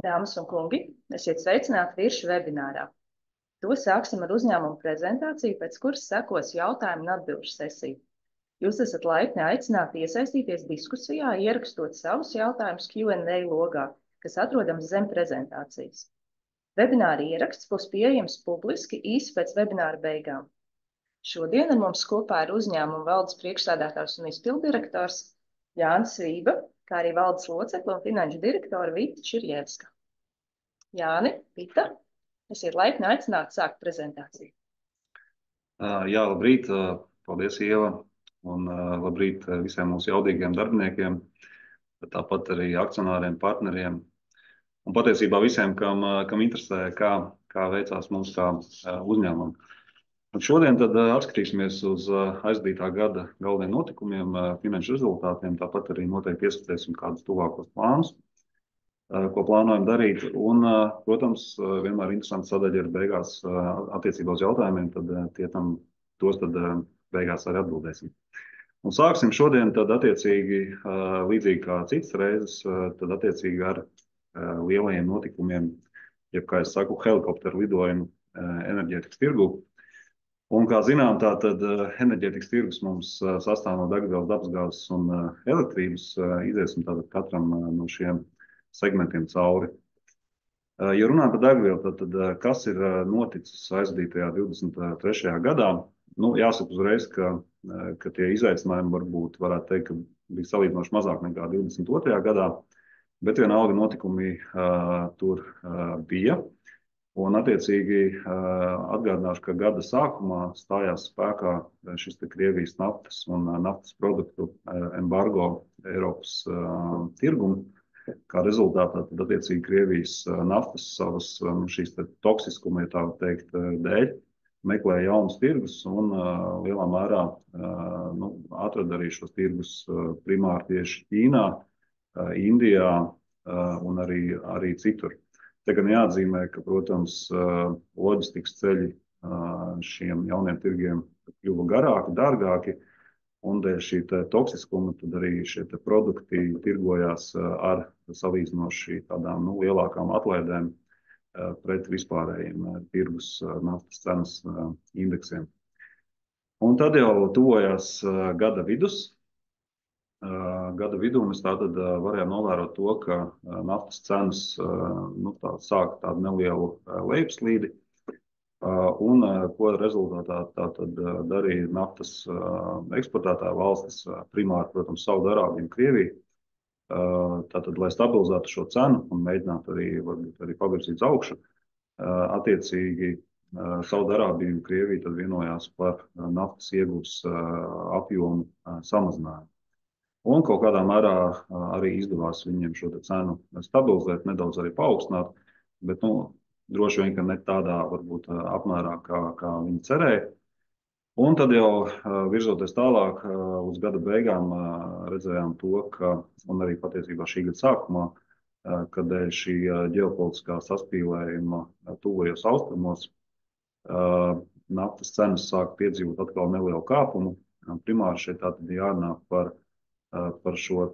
Dāmas un kungi, esiet sveicināti Virša webinārā. To sāksim ar uzņēmumu prezentāciju, pēc kuras sekos jautājumu un atbilžu sesiju. Jūs esat laipni aicināti iesaistīties diskusijā, ierakstot savus jautājumus Q&A logā, kas atrodams zem prezentācijas. Webināra ieraksts būs pieejams publiski īsi pēc webināra beigām. Šodien ar mums kopā ir uzņēmuma valdes priekšsēdētājs un izpilddirektors Jānis Vība, kā arī valdes locekle un finanšu direktora Vita Čirjevska. Jāni, Vita, esiet laipni aicināti sākt prezentāciju. Jā, labrīt, paldies Ieva, un labrīt visiem mūsu jaudīgiem darbiniekiem, tāpat arī akcionāriem, partneriem, un patiesībā visiem, kam interesē, kā veicās mums kā uzņēmumam. Un šodien tad atskatīsimies uz aizdītā gada galvenajiem notikumiem, finanšu rezultātiem, tāpat arī noteikti ieskatēsim kādus tuvākos plānus, ko plānojam darīt. Un, protams, vienmēr interesanti sadaļa ir beigās attiecībā uz jautājumiem, tad tos beigās arī atbildēsim. Un sāksim šodien tad attiecīgi, līdzīgi kā citas reizes, tad attiecīgi ar lielajiem notikumiem, jeb, kā es saku, helikopteru lidojumu enerģētikas tirgu. Un, kā zinām, tātad enerģētikas tirgus mums sastāv no degvielas, dabasgāzes un elektrības. Iziesim tātad katram no šiem segmentiem cauri. Ja runājam par degvielu, tad kas ir noticis aizdītajā 23. gadā? Nu, jāsaka uzreiz, ka tie izaicinājumi varētu teikt, ka bija salīdzinoši mazāk nekā 22. gadā, bet vienalga notikumi tur bija. Un, attiecīgi, atgādināšu, ka gada sākumā stājās spēkā šis Krievijas naftas un naftas produktu embargo Eiropas tirgumu. Kā rezultātā, tad, attiecīgi, Krievijas naftas savas šīs toksiskuma, ja tā var teikt, dēļ meklēja jaunus tirgus un lielā mērā atrada arī šos tirgus primāri tieši Ķīnā, Indijā un arī citur. Te gan jāatzīmē, ka, protams, loģistikas ceļi šiem jauniem tirgiem kļuva garāki, dārgāki, un dēļ šī toksiskuma tad arī šie produkti tirgojās ar salīdzinoši tādām lielākām atlaidēm pret vispārējiem tirgus naftas cenas indeksiem. Un tad jau tuvojās gada vidus. Gada vidū mēs tātad varējām novērot to, ka naftas cenas sāka tādu nelielu lejupslīdi, un ko rezultātā tātad darīja naftas eksportētāju valstis, primāri, protams, Saudarābija un Krievija, tātad, lai stabilizētu šo cenu un mēģinātu varbūt arī pavirzīt uz augšu, attiecīgi Saudarābija un Krievija tad vienojās par naftas iegūs apjomu samazinājumu. Un kaut kādā mērā arī izdevās viņiem šo cenu stabilizēt, nedaudz arī paaugstināt, bet droši vien, ka ne tādā varbūt apmērā, kā viņi cerēja. Un tad jau virzoties tālāk uz gada beigām redzējām to, un arī patiesībā šī gada sākumā, kad dēļ šī ģeopolitiskā saspīlējuma tuvajos austrumos naftas cenas sāk piedzīvot atkal nelielu kāpumu. Primāri šeit tātad jārunā par šo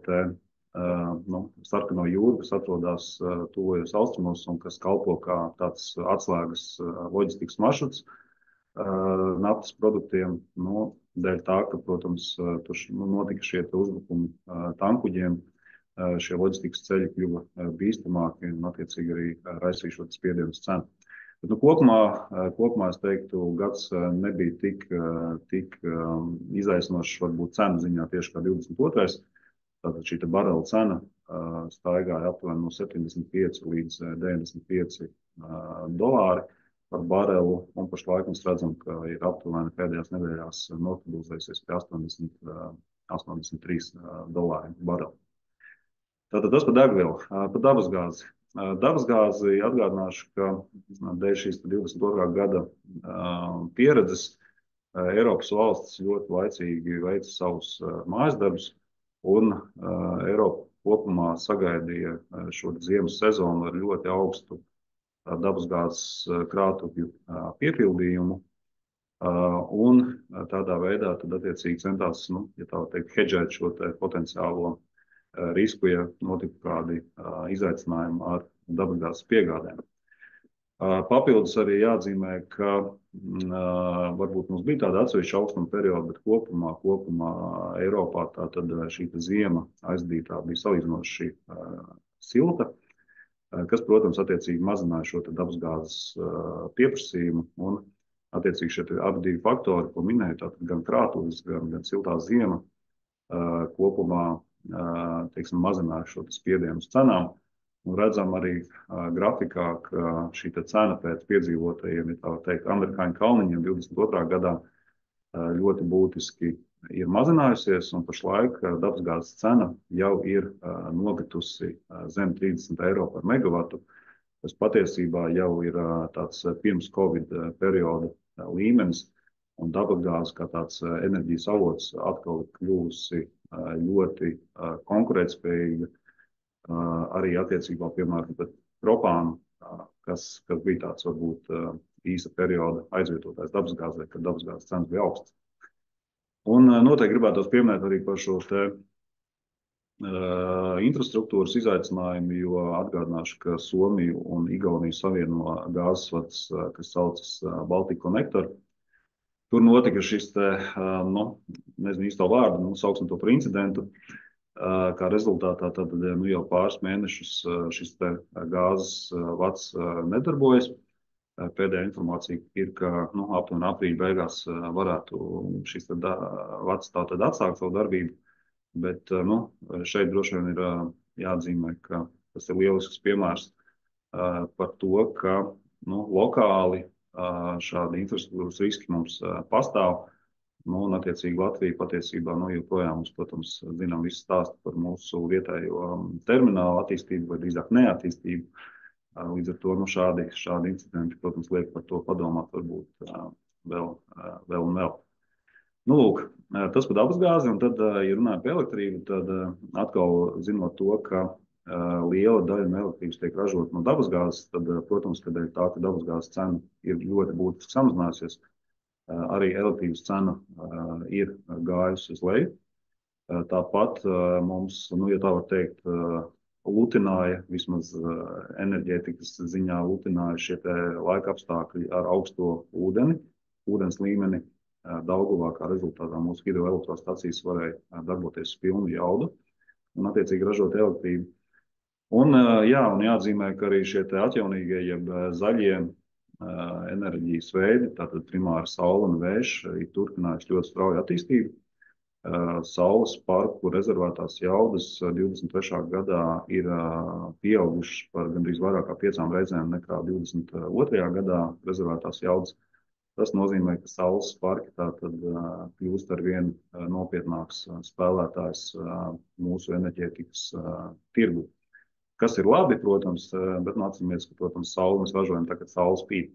sarkano jūru, kas atrodas tuvajos austrumos un kas kalpo kā tāds atslēgas loģistikas maršruts naftas produktiem, dēļ tā, ka, protams, tur notika šie uzbrukumi tankuģiem, šie loģistikas ceļi kļuva bīstamāki un, attiecīgi, arī raisīja šo spiedienu uz cenu. Bet, kopumā es teiktu, gads nebija tik izaicinošs varbūt cenu ziņā tieši kā 22. Tātad šī barela cena staigāja aptuveni no 75 līdz 95 dolāri par barelu, un pašlaik mēs redzam, ka ir aptuveni pēdējās nedēļās nostabilizējusies pie 83 dolāriem barelu. Tātad tas par degvielu, par dabasgāzi. Dabasgāzi atgādināšu, ka dēļ šīs 22. gada pieredzes Eiropas valstis ļoti laicīgi veica savus mājasdarbus, un Eiropa kopumā sagaidīja šo ziemas sezonu ar ļoti augstu dabasgāzes krātuvju piepildījumu, un tādā veidā tad attiecīgi centās, ja tā var teikt, hedžēt šo potenciālo risku, ja notika kādi izaicinājumi ar dabasgāzes piegādēm. Papildus arī jāatzīmē, ka varbūt mums bija tāda atsevišķa augstuma perioda, bet kopumā Eiropā tātad šī ziema aizdītā bija salīdzinoši silta, kas, protams, attiecīgi mazināja šo dabasgāzes pieprasījumu un attiecīgi šie abi divi faktori, ko minēju, tātad gan krātuves, gan siltā ziema kopumā, teiksim, mazināja šo spiedienu uz cenām. Un redzam arī grafikā, ka šī cena pēc piedzīvotajiem, ja tā var teikt, amerikāņu kalniņiem 22. gadā ļoti būtiski ir mazinājusies, un pašlaik dabasgāzes cena jau ir nokritusi zem 30 eiro par megavatu, kas patiesībā jau ir tāds pirms Covid perioda līmenis, un dabasgāze kā tāds enerģijas avots atkal ir kļuvusi ļoti konkurētspējīga, arī attiecībā, piemēram, pret propānu, kas bija tāds varbūt īsa perioda aizvietotājs dabasgāzē, kad dabasgāzes cenas bija augstas. Un noteikti gribētos pieminēt arī par šo infrastruktūras izaicinājumu, jo atgādināšu, ka Somiju un Igauniju savieno gāzes vads, kas saucas Baltic Connector. Tur notika šis nezinu īsto vārdu, sauksim to par incidentu, kā rezultātā tad jau pāris mēnešus šis gāzes vads nedarbojas. Pēdējā informācija ir, ka aptuveni aprīļa beigās varētu šis vads tātad atsākt savu darbību, bet šeit droši vien ir jāatzīmē, ka tas ir lielisks piemērs par to, ka lokāli šādi infrastruktūras riski mums pastāv. Un, attiecīgi, Latvija patiesībā joprojām mums, protams, zinām visu stāstu par mūsu vietējo terminālu attīstību vai drīzāk neattīstību. Līdz ar to šādi incidenti, protams, liek par to padomāt varbūt vēl un vēl. Lūk, tas par dabasgāzi, un tad, ja runājam par elektrību, tad atkal zinot to, ka liela daļa no elektrības tiek ražota no dabasgāzes, tad, protams, kad tā dabasgāzes cena ir ļoti būtiski samazinājusies, arī elektrības cena ir gājusi uz leju. Tāpat mums, ja tā var teikt, lutināja, vismaz enerģētikas ziņā lutināja šie laika apstākļi ar augsto ūdens līmeni Daugavā, kā rezultātā mūsu hidroelektrostacijas varēja darboties uz pilnu jaudu un attiecīgi ražot elektrību. Un jāatzīmē, ka arī šie atjaunīgie, jeb zaļie enerģijas veidi, tātad primāri saule un vējš, ir turpinājuši ļoti strauju attīstību. Saules parku rezervētās jaudas 23. gadā ir pieaugušas par gandrīz vairāk kā 5 reizēm nekā 22. gadā rezervētās jaudas. Tas nozīmē, ka saules parki tātad kļūst ar vien nopietnāks spēlētājs mūsu enerģētikas tirgu. Kas ir labi, protams, bet atceramies, ka, protams, sauli mēs ražojam tagad saules spīd.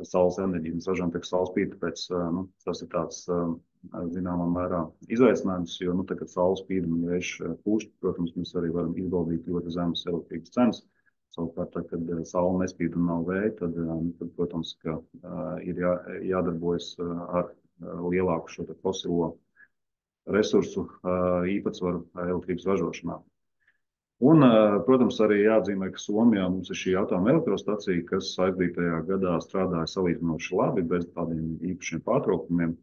Saules enerģiju mēs ražojam tagad saules spīd, tāpēc tas ir tāds, zināmā mērā, izaicinājums, jo, tagad saules spīd un vējš pūšķi, protams, mēs arī varam izbaudīt ļoti zemes elektrības cenas. Savukārt, kad saule nespīd un nav vēja, tad protams, ka ir jādarbojas ar lielāku šo fosilo resursu īpatsvaru elektrības ražošanā. Un, protams, arī jāatzīmē, ka Somijā mums ir šī atomelektrostacija, kas aizdītajā gadā strādāja salīdzinoši labi, bez tādiem īpašiem pārtraukumiem.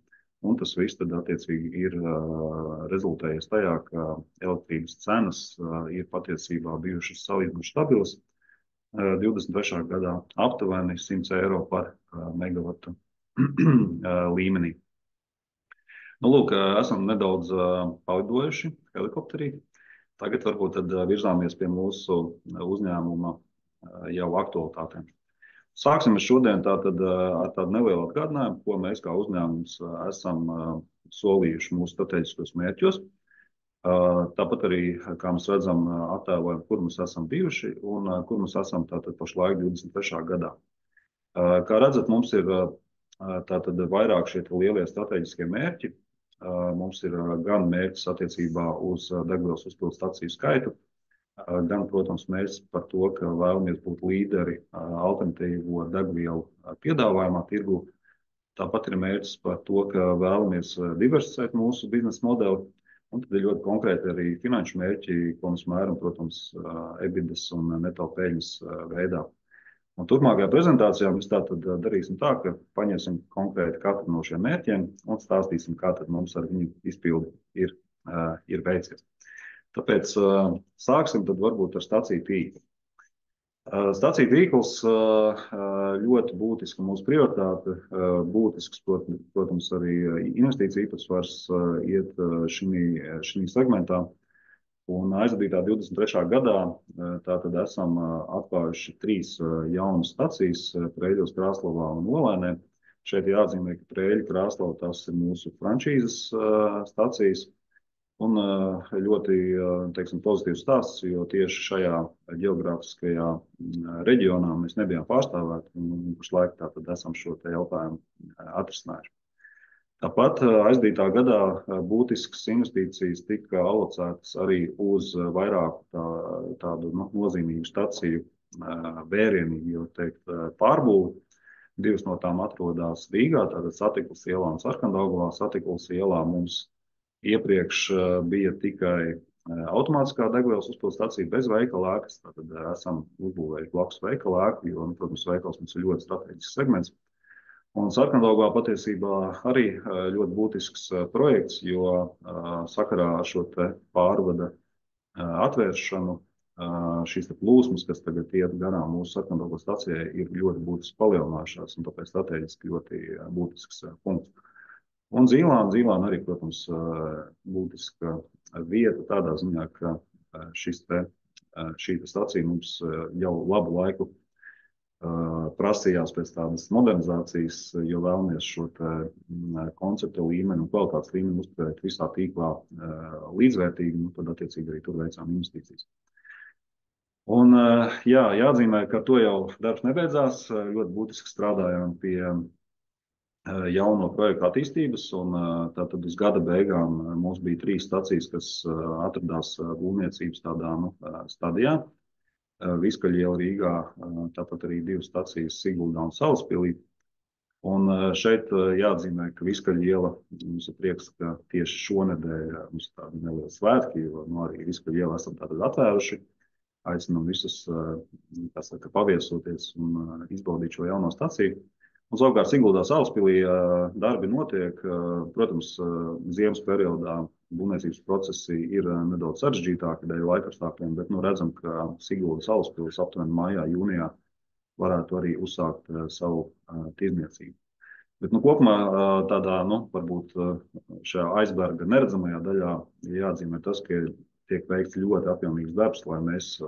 Un tas viss tad attiecīgi ir rezultējies tajā, ka elektrības cenas ir patiesībā bijušas salīdzinoši stabilas. 23. gadā aptuveni 100 eiro par megavatu līmenī. Lūk, esam nedaudz palidojuši helikopterī. Tagad varbūt tad virzāmies pie mūsu uzņēmuma jau aktualitātēm. Sāksim šodien tātad ar tādu nelielu atgādinājumu, ko mēs kā uzņēmums esam solījuši mūsu strateģiskos mērķos. Tāpat arī, kā mēs redzam, attēlojam, kur mēs esam bijuši un kur mēs esam tātad pašlaik 23. gadā. Kā redzat, mums ir tātad vairāk šie lielie strateģiskie mērķi. Mums ir gan mērķis attiecībā uz degvielas uzpildes staciju skaitu, gan, protams, mērķis par to, ka vēlamies būt līderi alternatīvo degvielu piedāvājumā tirgu. Tāpat ir mērķis par to, ka vēlamies diversificēt mūsu biznesa modeli. Un tad ir ļoti konkrēti arī finanšu mērķi, ko mēs mēram, protams, EBITDAs un neto peļņas veidā. Un turpmākajā prezentācijā mēs tātad darīsim tā, ka paņemsim konkrēti katru no šiem mērķiem un stāstīsim, kā tad mums ar viņu izpildi ir veicies. Tāpēc sāksim tad varbūt ar staciju tīklu. Staciju tīkls ļoti būtiska mūsu prioritāte, būtisks, protams, arī investīcija īpatsvars iet šī segmentā. Un aizvadītā 23. gadā tātad esam atklājuši 3 jaunas stacijas Preiļos, Krāslavā un Olēnē. Šeit jāatzīmē, ka Preiļi, Krāslava tas ir mūsu frančīzes stacijas. Un ļoti, teiksim, pozitīvs stāsts, jo tieši šajā geogrāfiskajā reģionā mēs nebijām pārstāvēti un pašlaik tātad esam šo te jautājumu atrisinājuši. Tāpat aizdītā gadā būtiskas investīcijas tika alocētas arī uz vairāku tādu nozīmīgu staciju vērienīgu, jau teikt, pārbūvi. 2 no tām atrodas Rīgā, tātad Satiklas ielā un Sarkandaugavā. Satiklas ielā mums iepriekš bija tikai automātiskā degvielas uzpildes stacija bez veikala ēkas. Tātad esam uzbūvējuši blakus veikala ēku, jo, protams, veikals mums ir ļoti strateģisks segments. Un Sarkandaugavā patiesībā arī ļoti būtisks projekts, jo sakarā ar šo te pārvada atvēršanu šīs plūsmas, kas tagad iet garām mūsu Sarkandaugavas stacijai, ir ļoti būtiski palielinājušās un tāpēc strateģiski ļoti būtisks punkts. Un Zīlāna arī, protams, būtiska vieta tādā ziņā, ka šī stacija mums jau labu laiku prasījās pēc tādas modernizācijas, jo vēlamies šo konceptu līmeni un kvalitātes līmeni uzturēt visā tīklā līdzvērtīgi, un tad attiecīgi arī tur veicām investīcijas. Un jāatzīmē, ka ar to jau darbs nebeidzās, ļoti būtiski strādājām pie jauno projektu attīstības, un tātad uz gada beigām mums bija 3 stacijas, kas atradās būvniecības tādā stadijā. Viskaļiela Rīgā, tāpat arī 2 stacijas Siguldā un Salaspilī. Un šeit jāatzīmē, ka Viskaļiela, mums ir prieks, ka tieši šonedēļ mums ir tādi nelieli svētki, jo arī Viskaļiela esam tātad atvēruši. Aicinām visus, paviesoties un izbaudīt šo jauno staciju. Un savukārt Siguldā, Salaspilī darbi notiek. Protams, ziemas periodā būvniecības procesi ir nedaudz sarežģītāki dēļ laikapstākļiem, bet redzam, ka Sigulda, Salaspils aptuveni maijā, jūnijā varētu arī uzsākt savu tirdzniecību. Bet kopumā tādā, varbūt šajā aizberga neredzamajā daļā jāatzīmē tas, ka tiek veikts ļoti apjomīgs darbs, lai mēs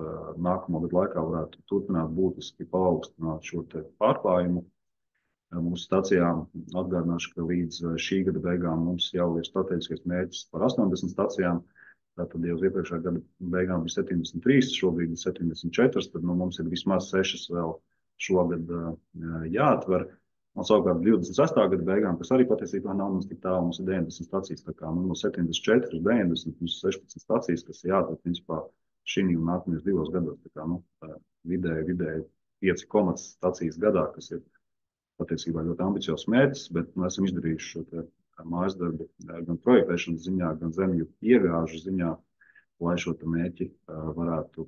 nākamo gadu laikā varētu turpināt būtiski paaugstināt šo te pārklājumu. Mūsu stacijām atgādināšu, ka līdz šī gada beigām mums jau ir strateģiskais mērķis par 80 stacijām. Tātad jau uz iepriekšējā gada beigām bija 73, šobrīd ir 74, tad mums ir vismaz 6 vēl šogad jāatver. Un savukārt 26. gada beigām, kas arī patiesībā nav mums tik tālu, mums ir 90 stacijas. Tā kā no 74 uz 90, mums ir 16 stacijas, kas ir jāatver principā šī un nākamajos 2 gados. Tā kā vidēji 5 stacijas gadā, kas ir patiesībā ļoti ambiciozs mērķis, bet esam izdarījuši šo mājas darbu gan projektēšanas ziņā, gan zemju iegāžu ziņā, lai šo mērķi varētu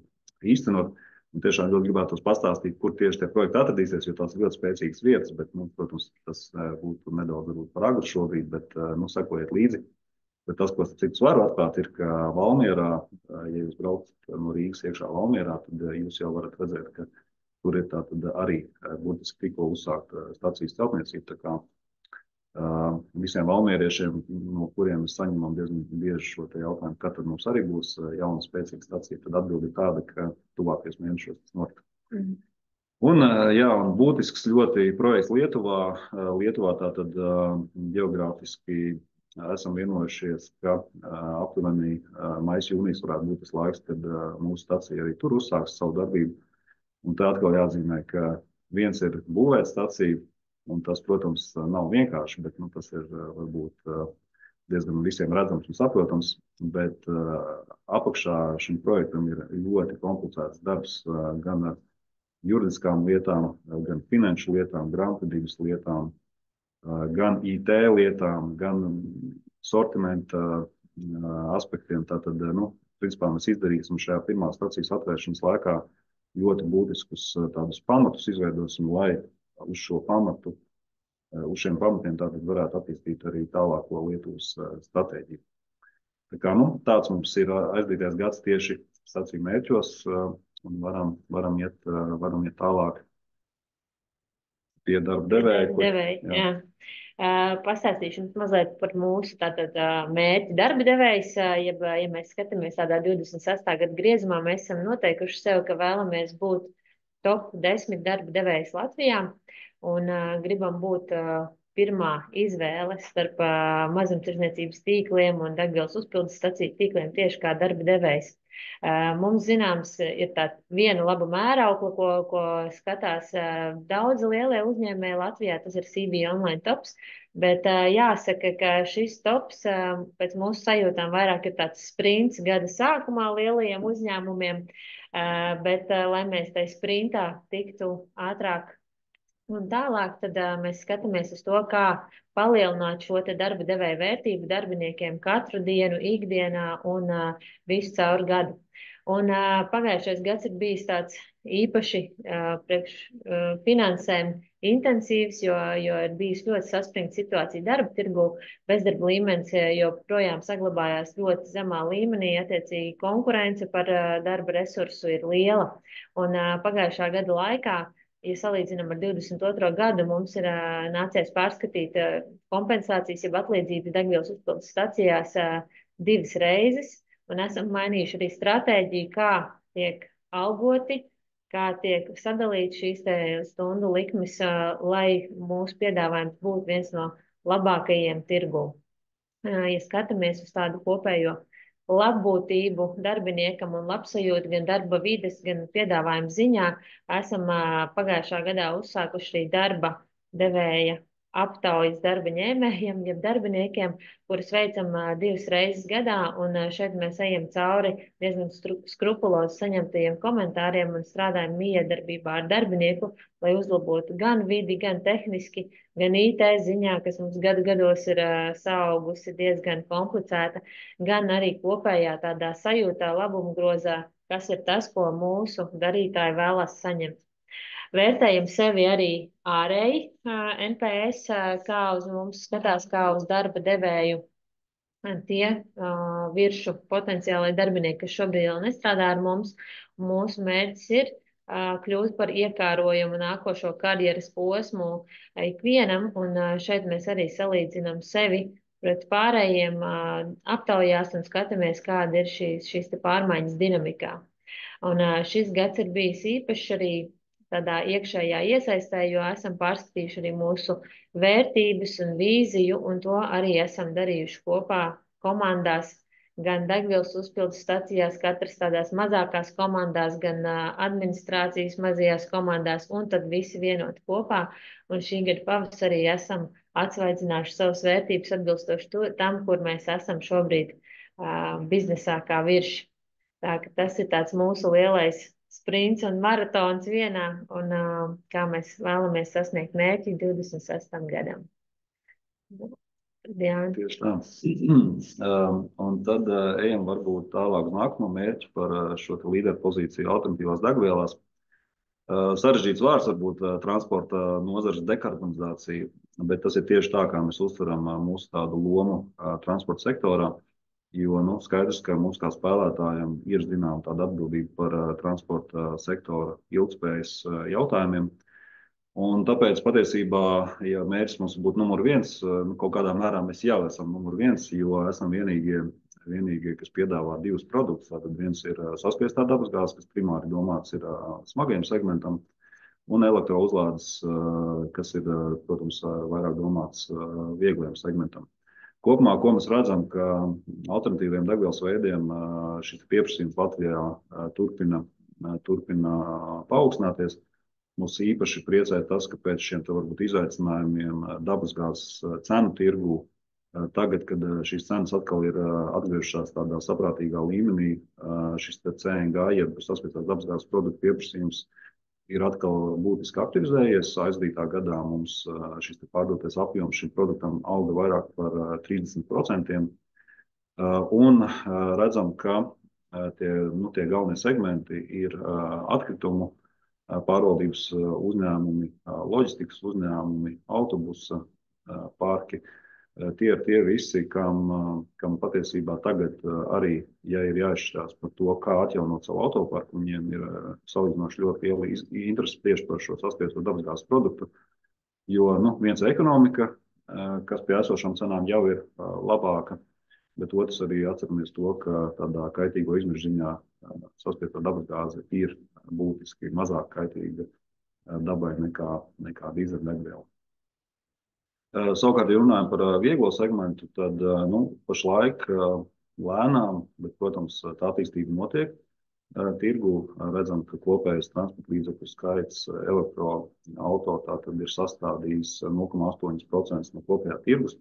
īstenot. Un tiešām ļoti gribētu pastāstīt, kur tieši tie projekti atradīsies, jo tās ir ļoti spēcīgas vietas, bet, protams, tas būtu nedaudz par agru šobrīd, bet sekojiet līdzi. Bet tas, ko citus varu atklāt, ir, ka Valmierā, ja jūs braucat no Rīgas iekšā Valmierā, tad jūs jau varat redzēt, ka tur ir tātad arī būtiski tikko uzsākt stacijas celtniecību. Tā kā visiem valmieriešiem, no kuriem mēs saņemam diezgan bieži šo te jautājumu, kad tad mums arī būs jauna spēcīga stacija, tad atbildi ir tāda, ka tuvākajos mēnešos tas notiks. Un būtisks ļoti projekts Lietuvā. Lietuvā tātad geogrāfiski esam vienojušies, ka aptuveni maijs, jūnijas varētu būt tas laiks, kad mūsu stacija arī tur uzsāks savu darbību. Un tā atkal jāatzīmē, ka viens ir būvēt staciju, un tas, protams, nav vienkārši, bet tas ir varbūt diezgan visiem redzams un saprotams, bet apakšā šim projektam ir ļoti komplicēts darbs gan ar juridiskām lietām, gan finanšu lietām, grāmatvedības lietām, gan IT lietām, gan sortimenta aspektiem. Tātad, principā mēs izdarīsim šajā pirmā stacijas atvēršanas laikā ļoti būtiskus tādus pamatus izveidosim, lai uz šo pamatu, uz šiem pamatiem tātad varētu attīstīt arī tālāko Lietuvas stratēģiju. Tā kā, tāds mums ir aizdītais gads tieši staciju mērķos, un varam iet tālāk pie darba devēja. Pastāstīšu jums mazliet par mūsu tātad mērķi darba devējs. Ja mēs skatāmies tādā 26. gada griezumā, mēs esam noteikuši sev, ka vēlamies būt top 10 darba devējs Latvijā un gribam būt pirmā izvēle starp mazumtirdzniecības tīkliem un degvielas uzpildes staciju tīkliem tieši kā darba devējs. Mums zināms ir tā viena laba mēraukla, ko skatās daudzi lielie uzņēmēji Latvijā, tas ir CB Online tops, bet jāsaka, ka šis tops pēc mūsu sajūtām vairāk ir tāds sprints gada sākumā lielajiem uzņēmumiem, bet lai mēs tai sprintā tiktu ātrāk un tālāk, tad mēs skatāmies uz to, kā palielināt šo te darba devēja vērtību darbiniekiem katru dienu, ikdienā un visu caur gadu. Un pagājušais gads ir bijis tāds īpaši priekš finansēm intensīvs, jo ir bijis ļoti saspringta situācija darba tirgu, bezdarba līmenis joprojām saglabājās ļoti zemā līmenī, attiecīgi konkurence par darba resursu ir liela. Un pagājušā gada laikā, ja salīdzinām ar 22. gadu, mums ir nācies pārskatīt kompensācijas, jeb atlīdzības degvielas uzpildes stacijās 2 reizes, un esam mainījuši arī stratēģiju, kā tiek algoti, kā tiek sadalīts šīs stundu likmes, lai mūsu piedāvājums būtu viens no labākajiem tirgū. Ja skatāmies uz tādu kopējo labbūtību darbiniekam un labsajūtu gan darba vides, gan piedāvājuma ziņā, esam pagājušā gadā uzsākuši arī darba devēja aptaujas darba ņēmējiem, jeb darbiniekiem, kuras veicam 2 reizes gadā, un šeit mēs ejam cauri diezgan skrupulozi saņemtajiem komentāriem un strādājam miedarbībā ar darbinieku, lai uzlabotu gan vidi, gan tehniski, gan IT ziņā, kas mums gadu gados ir saaugusi diezgan komplicēta, gan arī kopējā tādā sajūtā, labuma grozā, kas ir tas, ko mūsu darītāji vēlas saņemt. Vērtējam sevi arī ārēji NPS, kā uz mums skatās, kā uz darba devēju tie viršu potenciālai darbinieki, kas šobrīd vēl nestrādā ar mums. Mūsu mērķis ir kļūt par iekārojumu nākošo karjeras posmu ikvienam, un šeit mēs arī salīdzinām sevi pret pārējiem aptaujās un skatāmies, kāda ir šīs pārmaiņas dinamikā. Un šis gads ir bijis īpašs arī tādā iekšējā iesaistē, jo esam pārskatījuši arī mūsu vērtības un vīziju, un to arī esam darījuši kopā komandās, gan degvielas uzpildes stacijās, katras tādās mazākās komandās, gan administrācijas mazajās komandās, un tad visi vienoti kopā. Un šī gada pavasarī esam atsvaidzinājuši savas vērtības atbilstoši tam, kur mēs esam šobrīd biznesā kā virši. Tā ka tas ir tāds mūsu lielais sprints un maratons vienā, un kā mēs vēlamies sasniegt mērķi 26. gadam. Diana. Tieši tā. Un tad ejam varbūt tālāk uz nākamo mērķi par šo līderu pozīciju alternatīvās degvielās. Sarežģīts vārds varbūt transporta nozares dekarbonizācija, bet tas ir tieši tā, kā mēs uztveram mūsu tādu lomu transporta sektorā. Jo skaidrs, ka mums kā spēlētājiem ir zināma tāda atbildība par transporta sektora ilgspējas jautājumiem. Un tāpēc patiesībā, ja mērķis mums būtu numur 1, kaut kādā mērā mēs jau esam numur 1, jo esam vienīgie, kas piedāvā 2 produktus. Tātad viens ir saspiestā dabasgāze, kas primāri domāts ir smagajam segmentam, un elektrouzlādes, kas ir, protams, vairāk domāts vieglajam segmentam. Kopumā, ko mēs redzam, ka alternatīviem degvielas veidiem šis pieprasījums Latvijā turpina paaugstināties. Mums īpaši priecē tas, ka pēc šiem varbūt izaicinājumiem dabasgāzes cenu tirgu, tagad, kad šīs cenas atkal ir atgriežušās tādā saprātīgā līmenī, šis CNG, jeb saspiestās dabasgāzes produktu pieprasījums ir atkal būtiski aktivizējies. Aizdītā gadā mums šis pārdotais apjoms šim produktam auga vairāk par 30%. Un redzam, ka tie galvenie segmenti ir atkritumu pārvaldības uzņēmumi, loģistikas uzņēmumi, autobusa parki. Tie ir tie visi, kam patiesībā tagad arī, ja ir jāizšķirās par to, kā atjaunot savu autoparku, viņiem ir salīdzinoši ļoti liela interese tieši par šo saspiesto dabasgāzes produktu, jo viens ir ekonomika, kas pie esošām cenām jau ir labāka, bet otrs arī atceramies to, ka tādā kaitīgo izmešu ziņā saspiesto dabasgāze ir būtiski mazāk kaitīga dabai nekā dīzeļdegviela. Savukārt, ja runājam par vieglo segmentu, tad pašlaik lēnām, bet, protams, tā attīstība notiek. Tirgu redzam, ka kopējais transporta līdzekļu skaits elektroauto tātad ir sastādījis 0,8% no kopējā tirgus.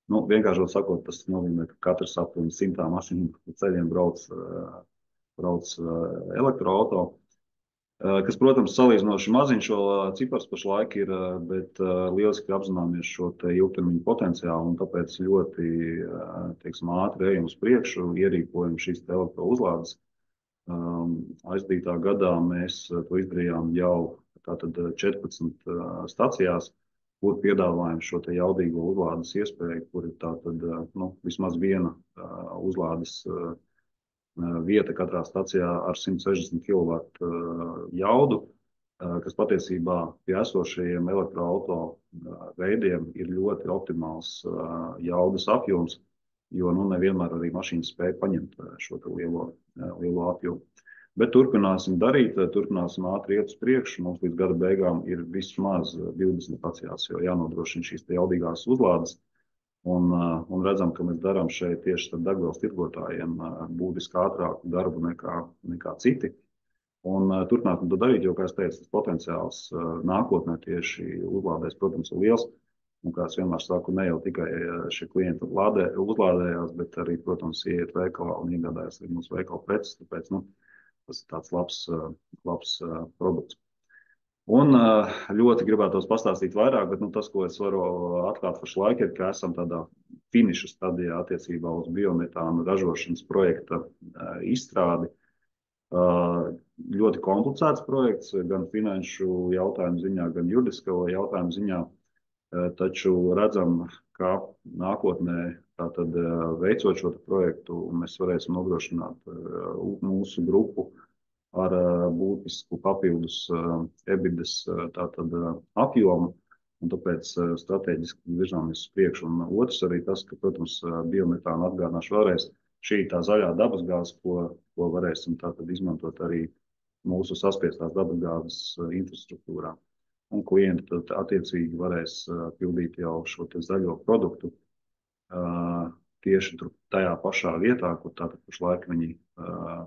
Vienkāršot sakot, tas nozīmē, ka katrs aptuveni 100 mašīnu pa ceļiem brauc elektroauto. Kas, protams, salīdzinoši maziņš vēl cipars pašlaik ir, bet lieliski apzināmies šo te ilgtermiņu potenciālu un tāpēc ļoti, ātri ejam uz priekšu, ierīkojam šīs te elektrouzlādes. Aizdītā gadā mēs to izdarījām jau tātad 14 stacijās, kur piedāvājam šo te jaudīgo uzlādes iespēju, kur ir tātad, vismaz viena uzlādes vieta katrā stacijā ar 160 kW jaudu, kas patiesībā pie esošajiem elektroauto veidiem ir ļoti optimāls jaudas apjoms, jo nevienmēr arī mašīnas spēja paņemt šo lielo apjomu. Bet turpināsim darīt, turpināsim ātri iet uz priekšu. Mums līdz gada beigām ir vismaz 20 stacijās, jo jānodrošina šīs jaudīgās uzlādes. Un redzam, ka mēs darām šeit tieši ar degvielas tirgotājiem būtiski ātrāku darbu nekā citi. Un turpināsim to darīt, jo, kā es teicu, tas potenciāls nākotnē tieši uzlādēs, protams, ir liels. Un, kā es vienmēr saku, ne jau tikai šie klienti uzlādējās, bet arī, protams, ieiet veikalā un iegādājas arī mūsu veikala preces. Tāpēc tas ir tāds labs produkts. Un ļoti gribētos pastāstīt vairāk, bet tas, ko es varu atklāt pašlaik, ir, ka esam tādā finiša stadijā attiecībā uz biometāna ražošanas projekta izstrādi. Ļoti komplicēts projekts, gan finanšu jautājumu ziņā, gan juridisko jautājumu ziņā, taču redzam, ka nākotnē tātad veicot šo projektu, mēs varēsim nodrošināt mūsu grupu ar būtisku papildus EBITDAS apjomu, un tāpēc strateģiski virzāmies uz priekšu. Un otrs arī tas, ka, protams, biometānu atgādināšu vēlreiz, šī tā zaļā dabasgāze, ko varēsim tātad izmantot arī mūsu saspiestās dabasgāzes infrastruktūrā. Un klienti tad attiecīgi varēs pildīt jau šo te zaļo produktu tieši tajā pašā vietā, kur tātad pašlaik viņi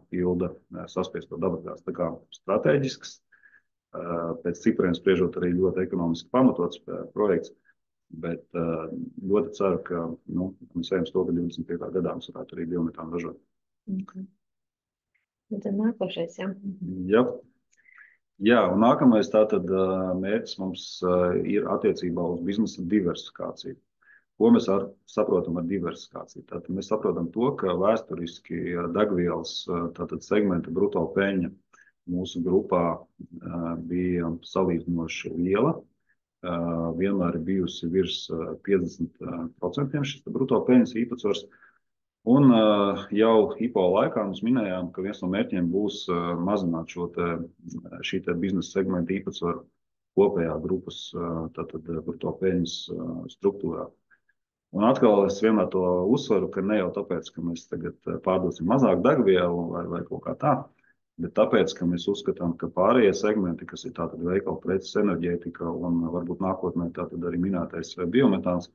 pilda saspiesto dabasgāzi. Tā kā strateģisks, pēc cipariem spriežot arī ļoti ekonomiski pamatots projekts, bet ļoti ceru, ka mēs ejam uz to, ka 25. gadā mums varētu arī biometānu ražot. Okay. Tad nākošais, jā? Jā, un nākamais tātad mērķis mums ir attiecībā uz biznesa diversifikāciju. Ko mēs saprotam ar diversifikāciju? Tātad mēs saprotam to, ka vēsturiski degvielas segmenta bruto peļņa mūsu grupā bija salīdzinoši liela. Vienmēr ir bijusi virs 50% šis bruto peļņas īpatsvars. Un jau IPO laikā mēs minējām, ka viens no mērķiem būs mazināt šī biznesa segmenta īpatsvaru kopējā grupas bruto peļņas struktūrā. Un atkal es vienmēr to uzsveru, ka ne jau tāpēc, ka mēs tagad pārdosim mazāk degvielu vai kaut kā tā, bet tāpēc, ka mēs uzskatām, ka pārējie segmenti, kas ir tātad veikala preces, enerģētika un varbūt nākotnē tātad arī minētais biometāns,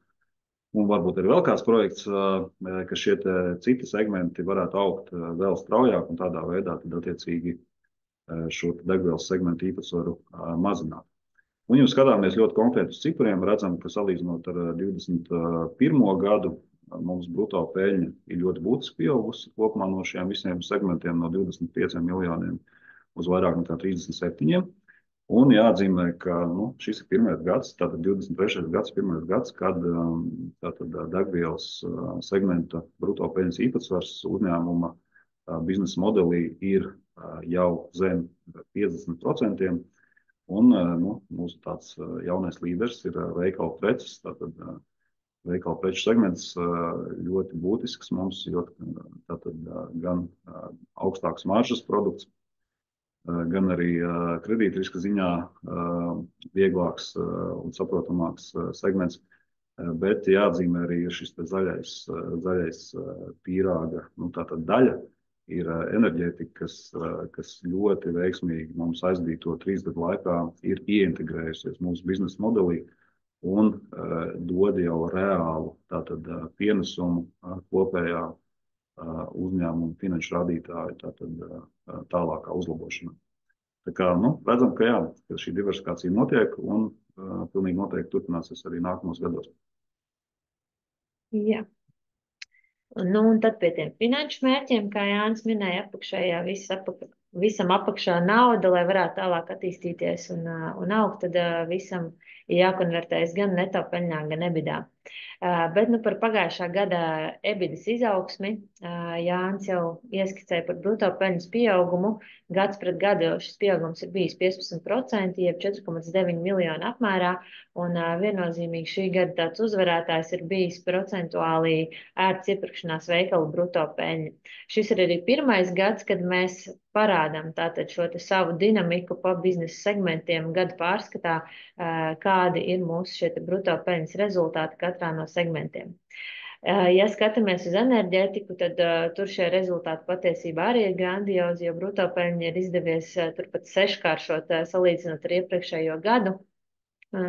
un varbūt arī vēl kāds projekts, ka šie citi segmenti varētu augt vēl straujāk un tādā veidā tad attiecīgi šo degvielas segmentu īpatsvaru mazināt. Un, ja skatāmies ļoti konkrēti uz cipariem, redzam, ka salīdzinot ar 21. gadu, mums bruto peļņa ir ļoti būtiski pieaugusi kopumā no šiem visiem segmentiem no 25 miljoniem uz vairāk nekā 37. Un jāatzīmē, ka šis ir pirmais gads, tātad 23. gads, pirmais gads, kad tātad degvielas segmenta brutto peļņas īpatsvars uzņēmuma biznesa modelī ir jau zem 50%. Un mūsu tāds jaunais līderis ir veikalu preces. Tātad veikalu preču segments ļoti būtisks mums, jo tātad gan augstāks maržas produkts, gan arī kredītriska ziņā vieglāks un saprotamāks segments. Bet jāatzīmē arī šis zaļais pīrāga, tātad daļa ir enerģētika, kas ļoti veiksmīgi mums aizdīto 3 gadu laikā ir ieintegrējusies mūsu biznesa modelī un dod jau reālu tātad pienesumu kopējā uzņēmuma finanšu rādītāju tālākā uzlabošanā. Tā kā redzam, ka šī diversifikācija notiek un pilnīgi noteikti turpināsies arī nākamos gados. Jā. Un tad pie tiem finanšu mērķiem, kā Jānis minēja, apakšējā visam apakšā nauda, lai varētu tālāk attīstīties un augt, tad visam ir jākonvertējas gan neto peļņā, gan EBITDA. Bet par pagājušā gada EBITDAS izaugsmi Jānis jau ieskicēja par bruto peļņas pieaugumu. Gads pret gadu šis pieaugums ir bijis 15%, jeb 4,9 miljonu apmērā, un viennozīmīgi šī gada tāds uzvarētājs ir bijis procentuāli ērts iepirkšanās veikalu bruto peļņa. Šis ir arī pirmais gads, kad mēs parādām tātad šo savu dinamiku pa biznesa segmentiem gada pārskatā, kādi ir mūsu šie bruto peļņas rezultāti katrā no segmentiem. Ja skatāmies uz enerģētiku, tad tur šie rezultāti patiesībā arī ir grandiozi, jo bruto peļņa ir izdevies turpat 6-kāršot salīdzinot ar iepriekšējo gadu.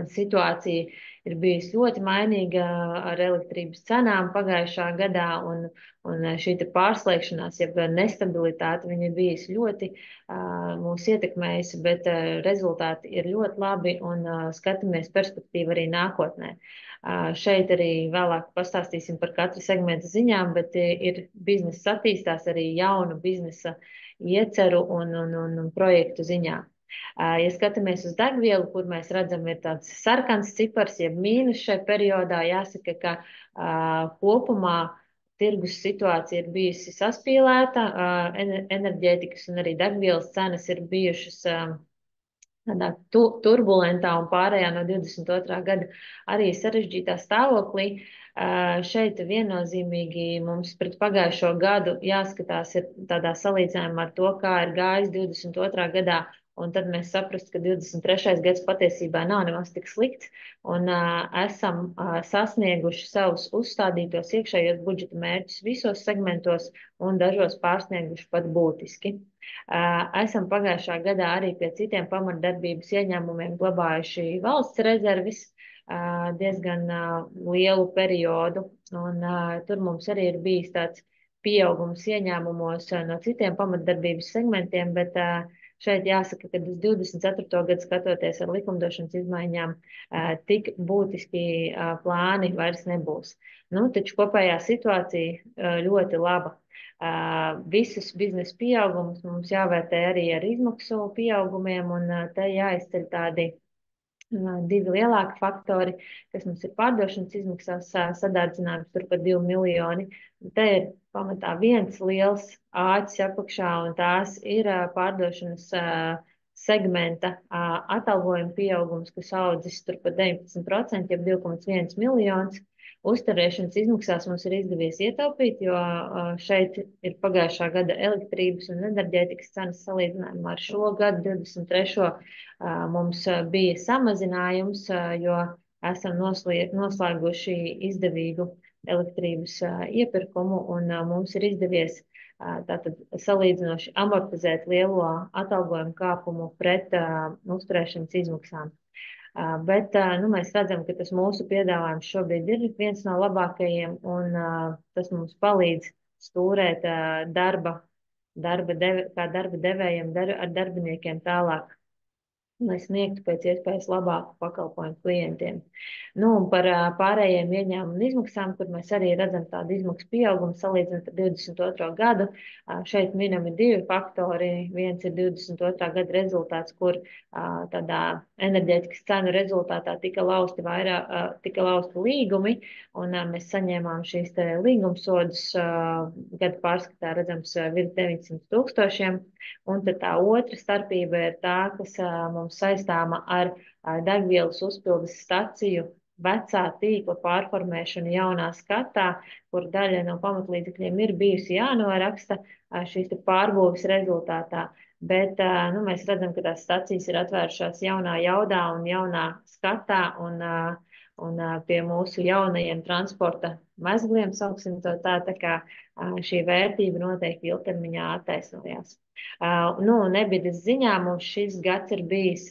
Situācija ir bijusi ļoti mainīga ar elektrības cenām pagājušā gadā, un šī pārslēgšanās, jeb nestabilitāte, viņa ir bijusi ļoti mūs ietekmējusi, bet rezultāti ir ļoti labi un skatāmies perspektīvu arī nākotnē. Šeit arī vēlāk pastāstīsim par katru segmentu ziņām, bet ir biznesa attīstās arī jaunu biznesa ieceru un projektu ziņā. Ja skatāmies uz degvielu, kur mēs redzam, ir tāds sarkans cipars, jeb mīnus šajā periodā, jāsaka, ka kopumā tirgus situācija ir bijusi saspīlēta, enerģētikas un arī degvielas cenas ir bijušas tādā turbulentā un pārējā no 22. gada arī sarežģītā stāvoklī. Šeit viennozīmīgi mums pret pagājušo gadu jāskatās ir tādā salīdzinājumā ar to, kā ir gājis 22. gadā, un tad mēs saprastu, ka 23. gads patiesībā nav nemaz tik slikts, un esam sasnieguši savus uzstādītos iekšējos budžeta mērķus visos segmentos un dažos pārsnieguši pat būtiski. Esam pagājušā gadā arī pie citiem pamatdarbības ieņēmumiem glabājuši valsts rezervis diezgan lielu periodu, un tur mums arī ir bijis tāds pieaugums ieņēmumos no citiem pamatdarbības segmentiem, bet šeit jāsaka, ka uz 24. gadu skatoties ar likumdošanas izmaiņām, tik būtiski plāni vairs nebūs. Taču kopējā situācija ļoti laba. Visus biznesa pieaugumus mums jāvērtē arī ar izmaksu pieaugumiem, un te jāizceļ tādi 2 lielāki faktori, kas mums ir pārdošanas izmaksās sadārdzinājums, turpat 2 miljoni. Te ir pamatā viens liels āķis apakšā, un tās ir pārdošanas segmenta atalgojuma pieaugums, kas audzis turpat 19%, jeb 2,1 miljonus. Uzturēšanas izmaksās mums ir izdevies ietaupīt, jo šeit ir pagājušā gada elektrības un enerģētikas cenas salīdzinājumā ar šo gadu 23. Mums bija samazinājums, jo esam noslēguši izdevīgu elektrības iepirkumu, un mums ir izdevies tātad salīdzinoši amortizēt lielo atalgojumu kāpumu pret uzturēšanas izmaksām. Bet mēs redzam, ka tas mūsu piedāvājums šobrīd ir viens no labākajiem, un tas mums palīdz stūrēt kā darba devējiem ar darbiniekiem tālāk lai sniegtu pēc iespējas labāku pakalpojumu klientiem. Nu, un par pārējiem ieņēmumu un izmaksām, kur mēs arī redzam tādu izmaksu pieaugumu salīdzinot ar 22. gadu. Šeit minami divi faktori. Viens ir 22. gada rezultāts, kur tādā enerģētikas cenu rezultātā tika lausti līgumi, un mēs saņēmām šīs te līgumsodus gada pārskatā redzams virs 900 000. Un tad tā otra starpība ir tā, kas mums saistāma ar degvielas uzpildes staciju vecā tīkla pārformēšanu jaunā skatā, kur daļa no pamatlīdzekļiem ir bijusi jānoraksta šīs pārbūves rezultātā. Bet nu, mēs redzam, ka tās stacijas ir atvērušās jaunā jaudā un jaunā skatā, un pie mūsu jaunajiem transporta mezgliem, sauksim to tā kā šī vērtība noteikti ilgtermiņā attaisnojās. Nu, nebidas ziņā mums šis gads ir bijis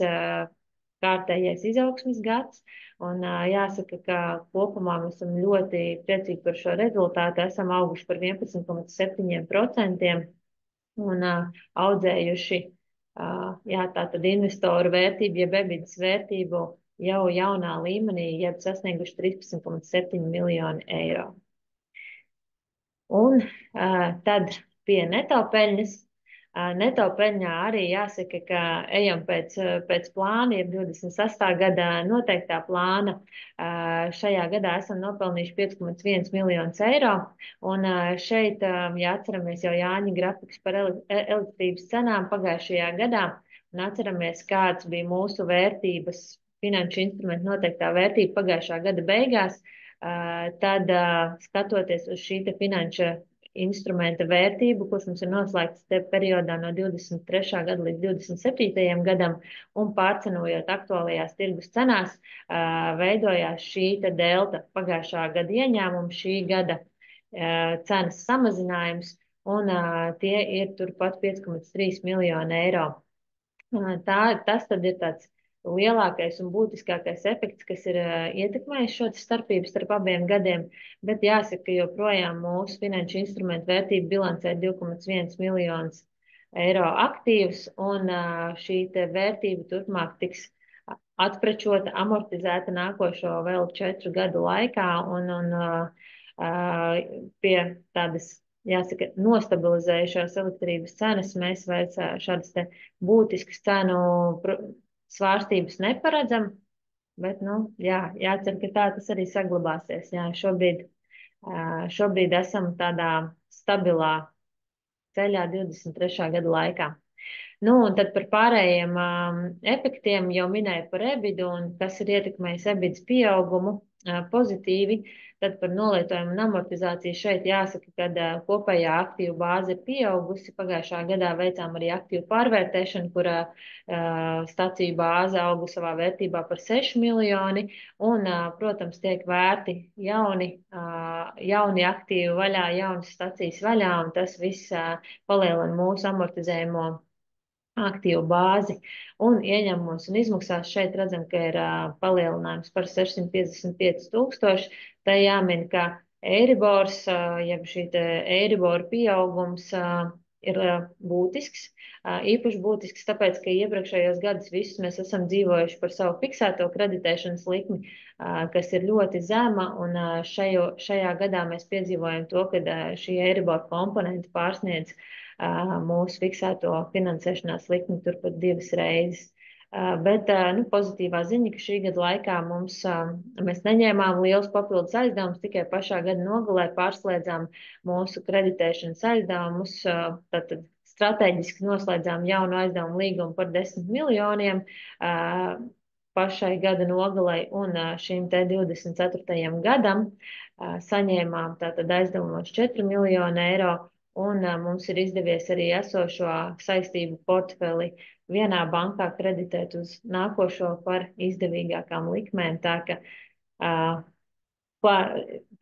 kārtējais izaugsmes gads, un jāsaka, ka kopumā mēs esam ļoti priecīgi par šo rezultātu. Esam auguši par 11,7% un audzējuši tātad investoru vērtību, jeb ebidas vērtību jau jaunā līmenī, jeb sasnieguši 13,7 miljoni eiro. Un tad pie neto peļņas. Neto peļņā arī jāsaka, ka ejam pēc plāna, ir 26. gada noteiktā plāna. Šajā gadā esam nopelnījuši 5,1 miljonus eiro, un šeit, ja atceramies jau Jāņa grafikus par elektrības cenām pagājušajā gadā, un atceramies, kāds bija mūsu vērtības, finanšu instrumentu noteiktā vērtība pagājušā gada beigās, tad skatoties uz šī te finanšu instrumenta vērtību, kurš mums ir noslēgts te periodā no 23. gada līdz 27. gadam, un pārcenojot aktuālajās tirgus cenās, veidojās šī te delta pagājušā gada ieņēmuma, šī gada cenas samazinājums, un tie ir turpat 5,3 miljoni eiro. Tas tad ir tāds lielākais un būtiskākais efekts, kas ir ietekmējis šo starpību starp abiem gadiem, bet jāsaka, ka joprojām mūsu finanšu instrumentu vērtība bilancē 2,1 miljonus eiro aktīvus, un šī te vērtība turpmāk tiks atprečota, amortizēta nākošo vēl 4 gadu laikā, un pie tādas, jāsaka, nostabilizējušās elektrības cenas mēs vairs šādas te būtiskas cenu svārstības neparedzam, bet, nu, jācer, ka tā tas arī saglabāsies. Jā, šobrīd esam tādā stabilā ceļā 23. gada laikā. Nu, un tad par pārējiem efektiem jau minēju par ebidu, un kas ir ietekmējis ebidas pieaugumu pozitīvi. Tad par nolietojumu un amortizāciju šeit jāsaka, ka kopējā aktīvu bāze ir pieaugusi. Pagājušā gadā veicām arī aktīvu pārvērtēšanu, kurā staciju bāze auga savā vērtībā par 6 miljoni, un, protams, tiek vērti jauni aktīvi vaļā, jaunas stacijas vaļā, un tas viss palielina mūsu amortizējumo aktīvu bāzi, un ieņēmumos un izmaksās šeit redzam, ka ir palielinājums par 655 000. Tā jāmin, ka Eiribors, jeb šī Eiriboru pieaugums ir būtisks, īpaši būtisks, tāpēc, ka iepriekšējos gadus visus mēs esam dzīvojuši par savu fiksēto kreditēšanas likmi, kas ir ļoti zema, un šajā gadā mēs piedzīvojam to, ka šī Eiriboru komponenta pārsniedz mūsu fiksēto finansēšanās likmi turpat 2 reizes. Bet nu, pozitīvā ziņa, ka šī gada laikā mēs neņēmām liels papildus aizdevumus, tikai pašā gada nogalē pārslēdzām mūsu kreditēšanas aizdevumus, tātad strateģiski noslēdzām jaunu aizdevumu līgumu par 10 miljoniem pašai gada nogalei, un šim te 24. gadam saņēmām tātad aizdevumos 4 miljoni eiro, un mums ir izdevies arī esošo saistību portfeli vienā bankā kreditēt uz nākošo par izdevīgākām likmēm. Tā ka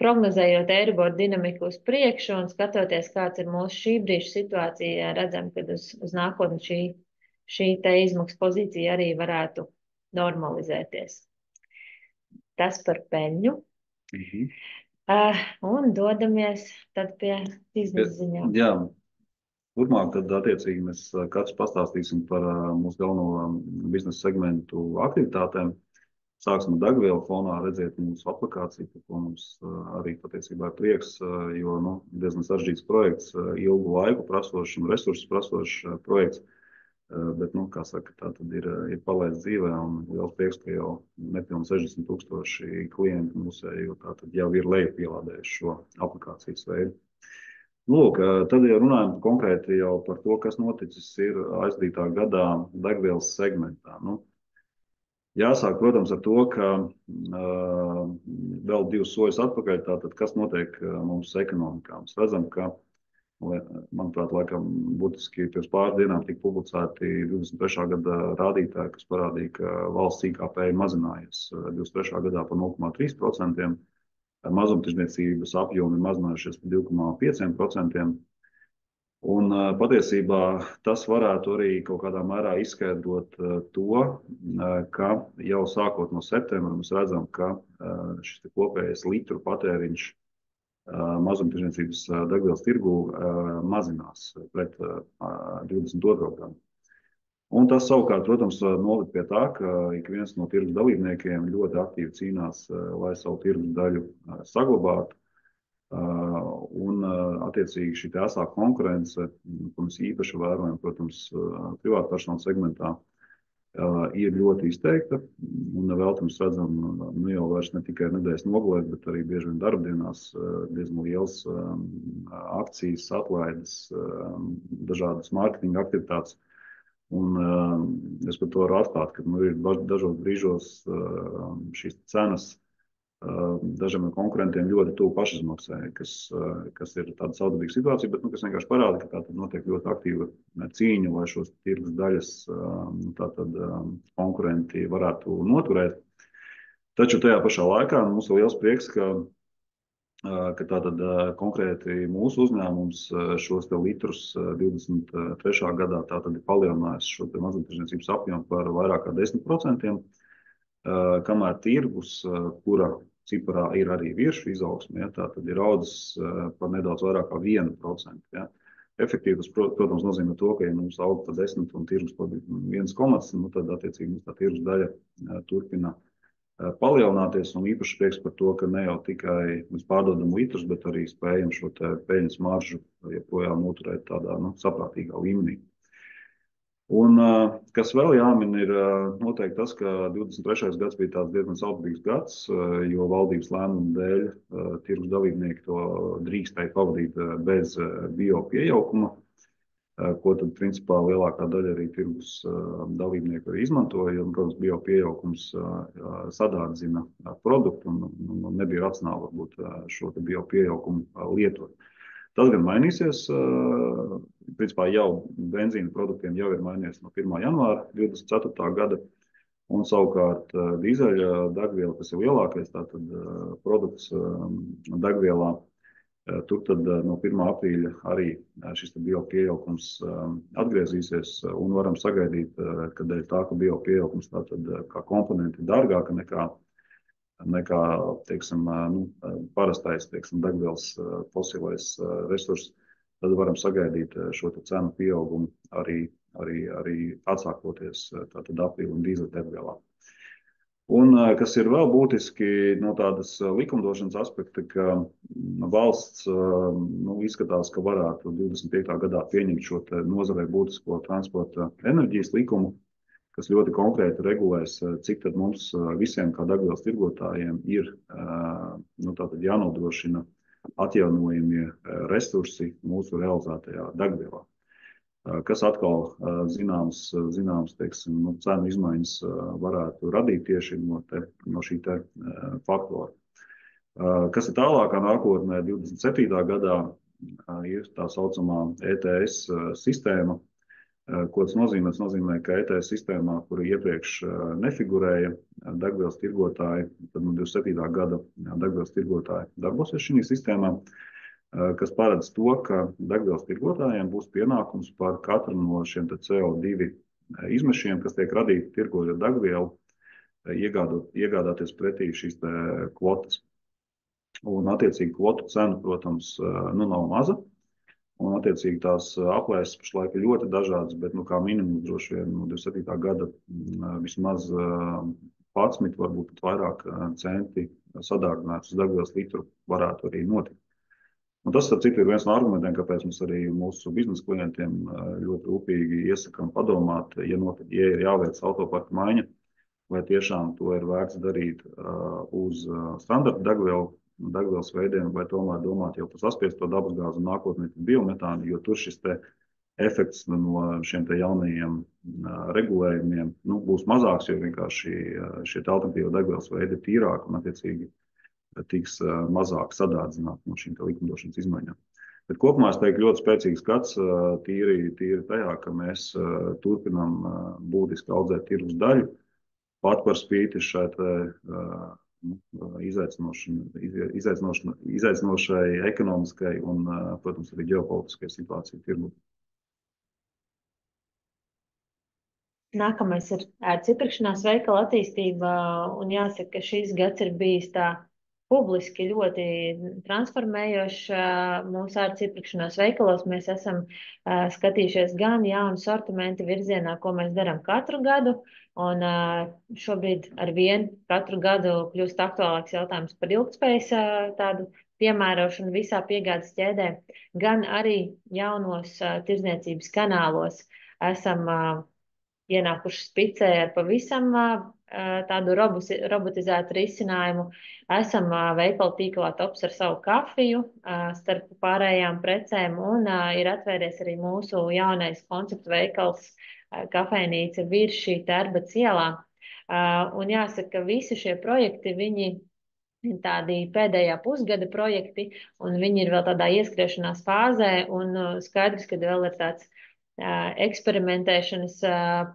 prognozējot Eiriboru dinamiku uz priekšu un skatoties, kāds ir mūsu šī brīža situācija, redzam, ka uz nākotni šī te izmaksu pozīcija arī varētu normalizēties. Tas par peļņu. Un dodamies tad pie izmaksu ziņām. Jā, Turpmāk tad attiecīgi mēs katrs pastāstīsim par mūsu galveno biznesa segmentu aktivitātēm. Sāksim ar degvielu fonā, redzēt mūsu aplikāciju, par ko mums arī patiesībā ir prieks, jo diezgan sarežģīts projekts, ilgu laiku prasošs un resursus prasošs projekts. Bet, kā saka, tā tad ir palaists dzīvē un liels prieks, ka jau nepilni 60,000 klienti mūsēju tā tad jau ir lejupielādējuši šo aplikācijas veidu. Lūk, tad jau runājam konkrēti jau par to, kas noticis ir aizdītā gadā degvielas segmentā. Jāsāk, protams, ar to, ka vēl 2 soļus atpakaļ, tātad kas notiek mums ekonomikā. Mēs redzam, ka manuprāt, laikam būtiski pirms pāris dienām tika publicēti 23. gada rādītāji, kas parādīja, ka valsts IKP mazinājies 23. gadā par 0,3%, mazumtirdzniecības apjomi mazinājušies par 2,5%. Un patiesībā tas varētu arī kaut kādā mērā izskaidrot to, ka jau sākot no septembra mēs redzam, ka šis kopējais litru patēriņš mazumtirdzniecības degvielas tirgū mazinās pret 22. gadu. Un tas savukārt, protams, noved pie tā, ka ik viens no tirgus dalībniekiem ļoti aktīvi cīnās, lai savu tirgus daļu saglabātu. Un attiecīgi šī asā konkurence, ko mēs īpaši vērojam, protams, privātpersonu segmentā, ir ļoti izteikta, un vēl mēs redzam, jau vairs ne tikai nedēļas nogalēs, bet arī bieži vien darbdienās diezgan liels akcijas, atlaides, dažādas mārketinga aktivitātes. Un es par to varu atklāt, ka ir dažos brīžos šīs cenas dažiem no konkurentiem ļoti tuvu pašizmaksai, kas ir tāda saudabīga situācija, bet kas vienkārši parāda, ka tā tad notiek ļoti aktīva cīņa, lai šos tirgus daļas tātad konkurenti varētu noturēt. Taču tajā pašā laikā mums ir liels prieks, ka tātad konkrēti mūsu uzņēmums šos te litrus 23. gadā tātad ir palielinājis šo te mazumtirdzniecības apjomu par vairāk kā 10%, kamēr tirgus, kura ciparā ir arī virsmu izaugsme, tā tad ir audzis par nedaudz vairāk kā 1%. Ja. Efektīvi tas, protams, nozīmē to, ka ja mums aug par 10 un tirgus par 1, tad attiecīgi mums tā tirgus daļa turpina palielināties, un īpaši prieks par to, ka ne jau tikai mēs pārdodam litrus, bet arī spējam šo te peļņas maržu joprojām noturēt tādā saprātīgā līmenī. Un kas vēl jāmin, ir noteikti tas, ka 23. gads bija tāds diezgan saudabīgs gads, jo valdības lēmumu dēļ tirgus dalībnieki to drīkstēja pavadīt bez biopiejaukuma, ko tad principā lielākā daļa arī tirgus dalībnieku arī izmantoja, un, protams, biopiejaukums sadārdzina produktu un nebija racionāli varbūt šo te biopieaukumu lietot. Tas gan mainīsies, principā jau benzīna produktiem jau ir mainījies no 1. janvāra 24. gada, un savukārt dīzeļa degviela, kas ir lielākais tātad produkts degvielā, tur tad no 1. aprīļa arī šis biopieaugums atgriezīsies, un varam sagaidīt, ka dēļ tā, ka biopieaugums tātad kā komponenti ir dārgāka nekā teiksim, parastais degvielas fosilais resurs, tad varam sagaidīt šo cenu pieaugumu arī atsākoties tātad aprīļa un dīzeļa degvielā. Un kas ir vēl būtiski no tādas likumdošanas aspekta, ka valsts izskatās, ka varētu 25. gadā pieņemt šo nozarei būtisko transporta enerģijas likumu, kas ļoti konkrēti regulēs, cik tad mums visiem kā degvielas tirgotājiem ir tātad jānodrošina atjaunojamie resursi mūsu realizētajā degvielā. Kas atkal zināms teiksim, cenu izmaiņas varētu radīt tieši no šī te faktora. Kas ir tālākā nākotnē, 27. gadā ir tā saucamā ETS sistēma. Ko tas nozīmē? Tas nozīmē, ka ETS sistēmā, kura iepriekš nefigurēja degvielas tirgotāji, tad no 27. gada degvielas tirgotāji darbosies šī sistēmā, kas paredz to, ka degvielas tirgotājiem būs pienākums par katru no šiem CO2 izmešiem, kas tiek radīti tirgojot degvielu, iegādāties pretī šīs kvotas. Un attiecīgi kvotu cena, protams, nav maza. Un, attiecīgi, tās aplēses pašlaik ir ļoti dažādas, bet, kā minimums droši vien no 27. gada vismaz 11, varbūt pat vairāk centi sadārdzināts uz degvielas litru varētu arī notikt. Un tas, starp citu, ir viens no argumentiem, kāpēc mums arī mūsu biznesa klientiem ļoti rūpīgi iesakām padomāt, ja ir jāveic autoparka maiņa, vai tiešām to ir vērts darīt uz standarta degvielas veidiem, vai tomēr domāt jau par saspiesto dabasgāzi un nākotnē biometānu, jo tur šis te efekts no šiem te jaunajiem regulējumiem būs mazāks, jo vienkārši šie alternatīva degvielas veidi ir tīrāki un, attiecīgi, tiks mazāk sadārdzināti no šīm likumdošanas izmaiņām. Bet kopumā es teiktu ļoti spēcīgs skats tīri tajā, ka mēs turpinām būtiski audzēt tirgus daļu, pat par spīti šai izaicinošai ekonomiskai un, protams, arī ģeopolitiskai situācijai tirgu. Nākamais ir ēdas iepirkšanās veikala attīstība, un jāsaka, ka šis gads ir bijis tā publiski ļoti transformējošs mūsu ēdas iepirkšanās veikalos. Mēs esam skatījušies gan jaunu sortimentu virzienā, ko mēs darām katru gadu, un šobrīd ar vienu katru gadu kļūst aktuālāks jautājums par ilgtspējas tādu piemērošanu visā piegādes ķēdē, gan arī jaunos tirdzniecības kanālos esam ienākuši spicē ar pavisam tādu robotizētu risinājumu. Esam veikalu tīklā tops ar savu kafiju starp pārējām precēm, un ir atvēries arī mūsu jaunais konceptu veikals kafejnīca Virši Tērbats ielā. Un jāsaka, ka visi šie projekti, viņi ir tādi pēdējā pusgada projekti, un viņi ir vēl tādā ieskriešanās fāzē, un skaidrs, ka vēl ir tāds eksperimentēšanas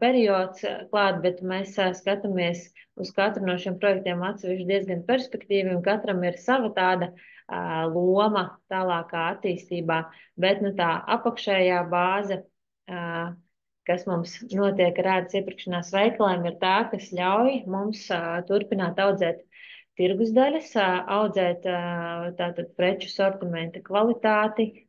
periods klāt, bet mēs skatāmies uz katru no šiem projektiem atsevišķi diezgan perspektīvi, un katram ir sava tāda loma tālākā attīstībā, bet tā apakšējā bāze, kas mums notiek ar ēdas iepirkšanās veikaliem, ir tā, kas ļauj mums turpināt audzēt tirgus daļas, audzēt tātad preču sortimenta kvalitāti,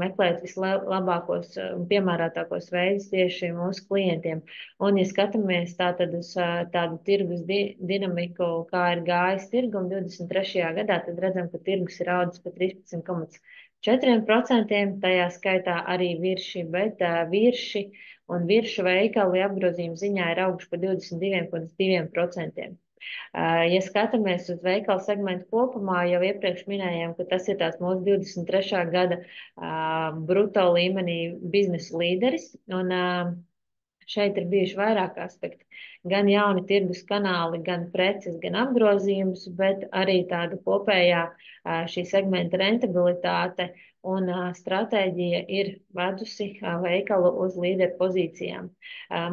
meklēt vislabākos un piemērotākos veidus tieši mūsu klientiem. Un, ja skatāmies tātad uz tādu tirgus dinamiku, kā ir gājis tirgum 23. gadā, tad redzam, ka tirgus ir audzis pa 13,4%, tajā skaitā arī virši, bet virši un viršu veikali apgrozījuma ziņā ir auguši pa 22,2%. Ja skatāmies uz veikalu segmentu kopumā, jau iepriekš minējām, ka tas ir tāds mūsu 23. gada bruto līmenī biznesa līderis, un šeit ir bijuši vairāk aspekti. Gan jauni tirgus kanāli, gan preces, gan apgrozījums, bet arī tāda kopējā šī segmenta rentabilitāte un stratēģija ir vedusi veikalu uz līderu pozīcijām.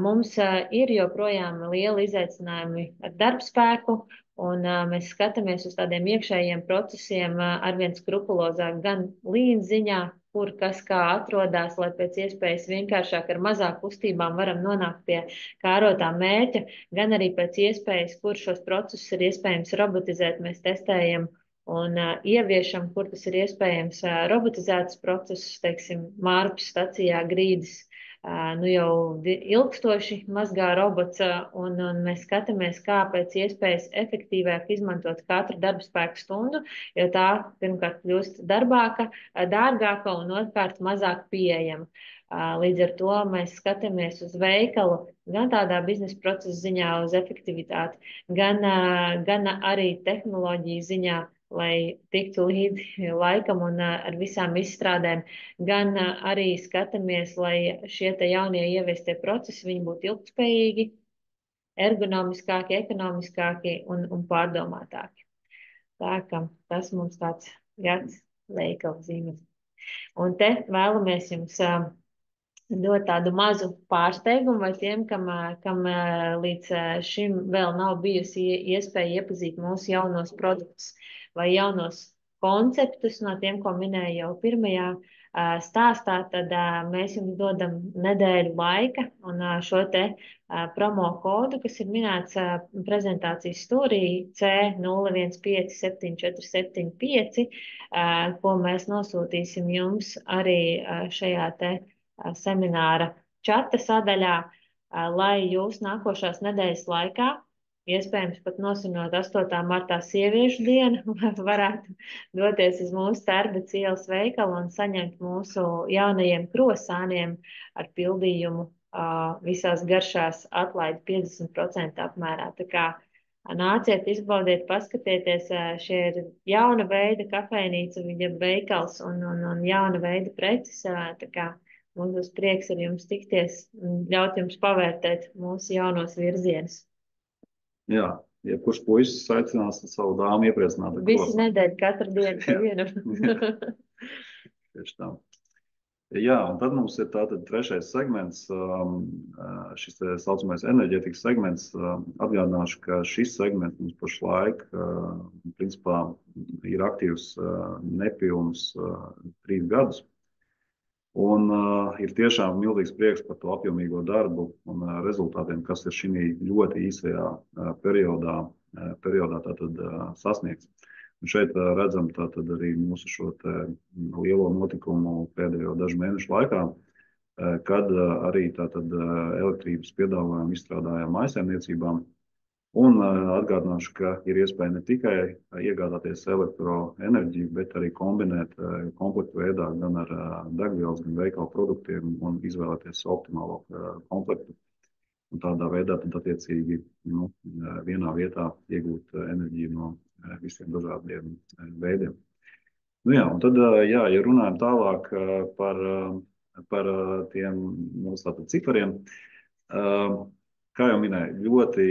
Mums ir joprojām lieli izaicinājumi ar darbspēku, un mēs skatāmies uz tādiem iekšējiem procesiem arvien skrupulozāk gan līdz ziņā, kur kas kā atrodas, lai pēc iespējas vienkāršāk ar mazāk kustībām varam nonākt pie kārotā mērķa, gan arī pēc iespējas, kur šos procesus ir iespējams robotizēt, mēs testējam un ieviešam, kur tas ir iespējams robotizētas procesus, teiksim, Mārpjas stacijā grīdas, jau ilgstoši mazgā robots, un mēs skatāmies, kā pēc iespējas efektīvāk izmantot katru darba spēku stundu, jo tā pirmkārt kļūst dārgāka un otrkārt mazāk pieejama. Līdz ar to mēs skatāmies uz veikalu gan tādā biznesa procesa ziņā uz efektivitāti, gan arī tehnoloģiju ziņā, lai tiktu līdzi laikam un ar visām izstrādēm, gan arī skatāmies, lai šie te jaunie ieviestie procesi, viņi būtu ilgtspējīgi, ergonomiskāki, ekonomiskāki un pārdomātāki. Tā ka tas mums tāds gads veikala zīmes. Un te vēlamies jums dot tādu mazu pārsteigumu, vai tiem, kam līdz šim vēl nav bijusi iespēja iepazīt mūsu jaunos produktus vai jaunos konceptus no tiem, ko minēju jau pirmajā stāstā, tad mēs jums dodam nedēļu laika un šo te promo kodu, kas ir minēts prezentācijas stūrī C01574775, ko mēs nosūtīsim jums arī šajā te semināra čata sadaļā, lai jūs nākošās nedēļas laikā, iespējams pat nosinot 8. martā sieviešu dienu, varētu doties uz mūsu Tērbecas ielas veikalu un saņemt mūsu jaunajiem krosāniem ar pildījumu visās garšās atlaidi 50% apmērā. Tā kā nāciet, izbaudiet, paskatieties, šie ir jauna veida kafejnīca, viņa veikals un jauna veida preces. Tā kā mums būs prieks ar jums tikties un ļaut jums pavērtēt mūsu jaunos virzienus. Jā, jebkurš puisis aicinās savu dāmu iepriecināt. Visu nedēļu, katru dienu pa vienu. Tieši tā. Jā, un tad mums ir tātad trešais segments, šis saucamais enerģētikas segments. Atgādināšu, ka šis segments mums pašlaik, principā, ir aktīvs nepilnus 3 gadus. Un ir tiešām milzīgs prieks par to apjomīgo darbu un rezultātiem, kas ir šī ļoti īsajā periodā tātad sasniegts. Un šeit redzam tātad arī mūsu šo te lielo notikumu pēdējo dažu mēnešu laikā, kad arī tātad elektrības piedāvājumu izstrādājām mājsaimniecībām. Un atgādināšu, ka ir iespēja ne tikai iegādāties elektroenerģiju, bet arī kombinēt komplektu veidā gan ar degvielas, gan veikalu produktiem un izvēlēties optimālo komplektu. Un tādā veidā tad attiecīgi vienā vietā iegūt enerģiju no visiem dažādiem veidiem. Nu jā, un tad, jā, ja runājam tālāk par tiem mūsu tātad cipariem, kā jau minēju, ļoti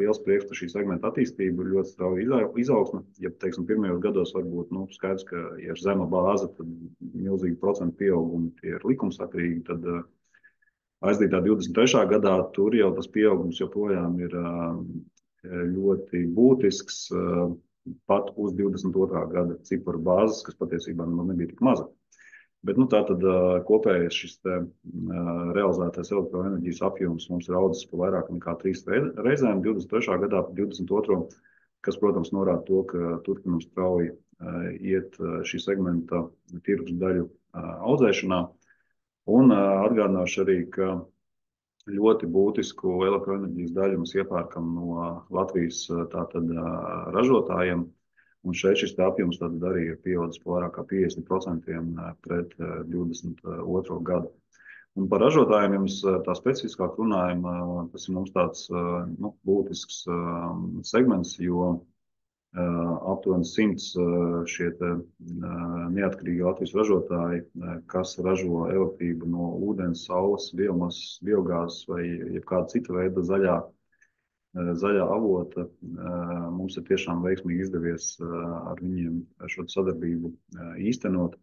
liels prieks par šī segmenta attīstību, ļoti strauja izaugsme. Ja, teiksim, pirmajos gados varbūt skaidrs, ka ja ir zema bāze, tad milzīgi procentu pieaugumi tie ir likumsakrīgi, tad aizdītā 23. gadā tur jau tas pieaugums joprojām ir ļoti būtisks, pat uz 22. gada ciparu bāzes, kas patiesībā nebija tik maza. Bet tātad kopējais šis realizētais elektroenerģijas apjoms mums ir audzis pa vairāk nekā 3 reizēm 23. gadā par 22. kas, protams, norāda to, ka turpinam strauji iet šī segmenta tirgus daļu audzēšanā. Un atgādināšu arī, ka ļoti būtisku elektroenerģijas daļu mēs iepērkam no Latvijas tātad ražotājiem. Un šeit šis apjoms tad arī ir pieaudzis par vairāk kā 50% pret 22. gadu. Un par ražotājiem jums tā specifiskāk runājam, tas ir mums tāds būtisks segments, jo aptuveni 100 šie neatkarīgi Latvijas ražotāji, kas ražo elektrību no ūdens, saules, biomasas, biogāzes vai jebkāda cita veida zaļā avota, mums ir tiešām veiksmīgi izdevies ar viņiem šo sadarbību īstenot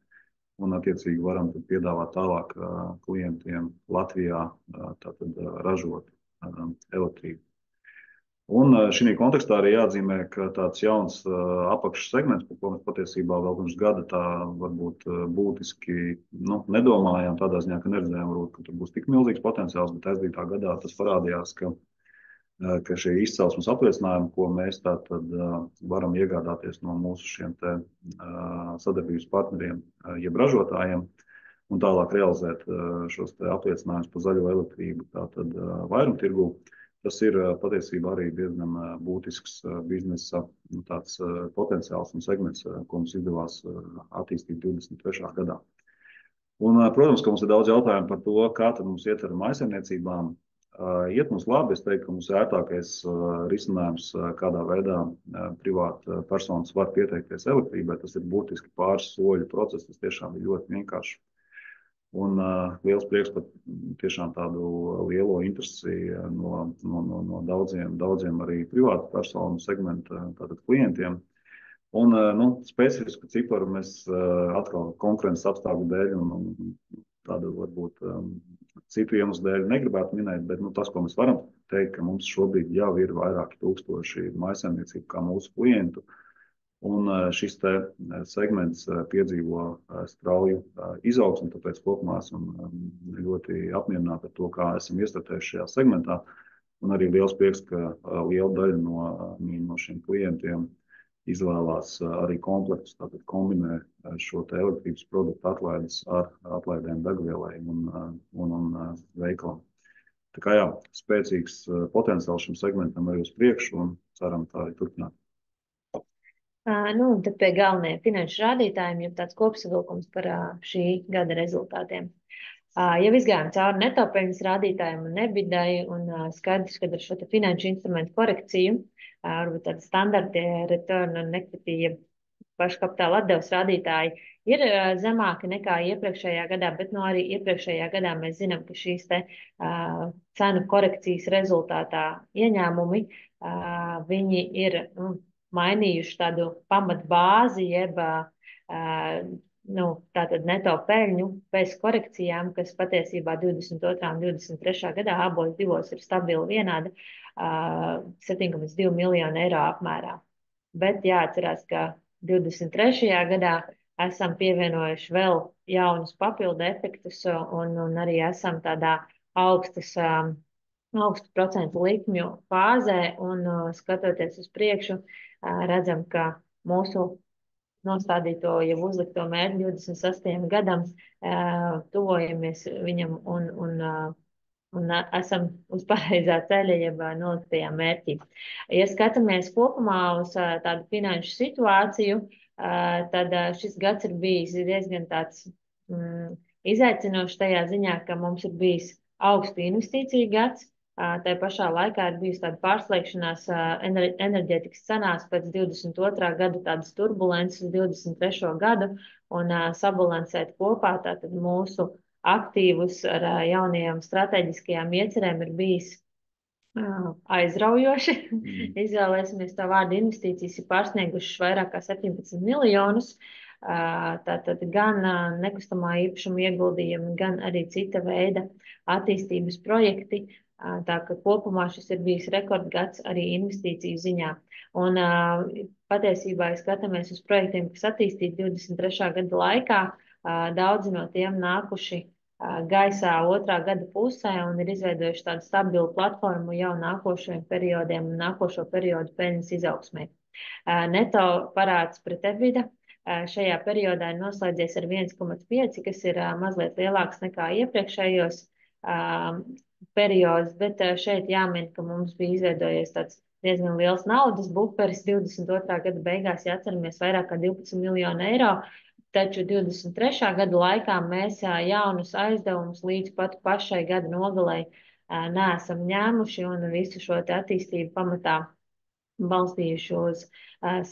un attiecīgi varam piedāvāt tālāk klientiem Latvijā tātad ražot elektrību. Un šī kontekstā arī jāatzīmē, ka tāds jauns apakšsegments, par ko mēs patiesībā vēl pirms gada tā varbūt būtiski nedomājām, tādā ziņā, ka neredzējām, ka tur būs tik milzīgs potenciāls, bet aizdītā gadā tas parādījās, ka šie izcelsmes apliecinājumi, ko mēs tātad varam iegādāties no mūsu šiem te sadarbības partneriem, jeb ražotājiem, un tālāk realizēt šos te apliecinājumus par zaļo elektrību tātad vairumtirgū. Tas ir patiesībā arī diezgan būtisks biznesa tāds potenciāls un segments, ko mums izdevās attīstīt 23. gadā. Un, protams, ka mums ir daudz jautājumu par to, kā tad mums iet ar mājsaimniecībām. Iet mums labi, es teiktu, ka mums ērtākais risinājums, kādā veidā privāta personas var pieteikties elektrībai, tas ir būtiski pāris soļu process, tas tiešām ir ļoti vienkārši. Un liels prieks par tiešām tādu lielo interesi no daudziem arī privātu personu segmenta tātad klientiem. Un specifisku ciparu mēs atkal konkurences apstākļu dēļ un tādu varbūt citu iemeslu dēļ negribētu minēt, bet tas, ko mēs varam teikt, ka mums šobrīd jau ir vairāki tūkstoši mājsaimniecību kā mūsu klientu. Un šis te segments piedzīvo strauju izaugsmu, tāpēc kopumā esam ļoti apmierināti ar to, kā esam iestatējuši šajā segmentā. Un arī liels prieks, ka liela daļa no šiem klientiem izvēlās arī komplektus, tātad kombinē šo te elektrības produktu atlaides ar atlaidēm degvielai un veikalam. Tā kā jā, spēcīgs potenciāls šim segmentam arī uz priekšu un ceram tā arī turpināt. Tad pie galvenajiem finanšu rādītājiem jau tāds kopsavilkums par šī gada rezultātiem. Jau izgājām cauri netopēļņas rādītājiem un nebidai, un skaidrs, ka ar šo te finanšu instrumentu korekciju, varbūt tāda standarta return un equity, paškapitāla atdevs rādītāji ir zemāki nekā iepriekšējā gadā, bet arī iepriekšējā gadā mēs zinām, ka šīs te cenu korekcijas rezultātā ieņēmumi, viņi ir mainījuši tādu pamatbāzi, jeb tātad neto peļņu bez korekcijām, kas patiesībā 22. un 23. gadā abos divos ir stabili vienādi 7,2 miljonu eiro apmērā. Bet jāatcerās, ka 23. gadā esam pievienojuši vēl jaunus papildu efektus un arī esam tādā augstu procentu likmju fāzē un skatoties uz priekšu, redzam, ka mūsu nostādīto jau uzlikto mērķi 28. gadam tuvojamies viņam un esam uz pareizā ceļa, jeb noliktajā mērķī. Ja skatāmies kopumā uz tādu finanšu situāciju, tad šis gads ir bijis diezgan tāds izaicinošs tajā ziņā, ka mums ir bijis augstu investīciju gads. Tā pašā laikā ir bijusi tāda pārslēgšanās enerģētikas cenās pēc 22. gada tādas turbulences uz 23. gadu un sabalansēt kopā tātad mūsu aktīvus ar jaunajām strateģiskajām iecerēm ir bijis aizraujoši. Izvēlēsimies tā vārdu investīcijas ir pārsniegušas vairāk kā 17 miljonus. Tātad gan nekustamā īpašuma ieguldījumi, gan arī cita veida attīstības projekti. Tā ka kopumā šis ir bijis rekordgads arī investīciju ziņā. Un patiesībā, ja skatāmies uz projektiem, kas attīstīti 23. gada laikā, daudzi no tiem nākuši gaisā otrā gada pusē un ir izveidojuši tādu stabilu platformu jau nākošajiem periodiem un nākošo periodu peļņas izaugsmē. Neto parāds pret EBITDA šajā periodā ir noslēdzies ar 1,5, kas ir mazliet lielāks nekā iepriekšējos periods, bet šeit jāmin, ka mums bija izveidojies tāds diezgan liels naudas buferis 22. gada beigās, ja atceramies, vairāk kā 12 miljonu eiro, taču 23. gada laikā mēs jaunus aizdevumus līdz pat pašai gada nogalei neesam ņēmuši un visu šo te attīstību pamatā balstījuši uz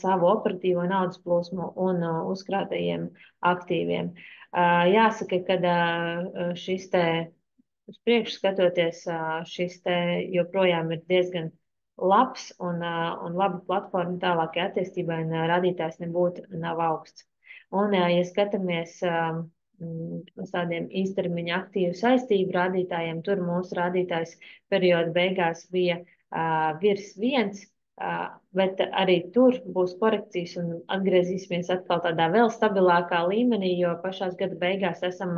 savu operatīvo naudas plūsmu un uzkrātajiem aktīviem. Jāsaka, ka šis te uz priekšu skatoties, šis te joprojām ir diezgan labs un laba platforma tālākai attīstībai un rādītājs nav augsts. Un, ja skatāmies uz tādiem īstermiņa aktīvu saistību rādītājiem, tur mūsu rādītājs perioda beigās bija virs 1, bet arī tur būs korekcijas un atgriezīsimies atkal tādā vēl stabilākā līmenī, jo pašās gada beigās esam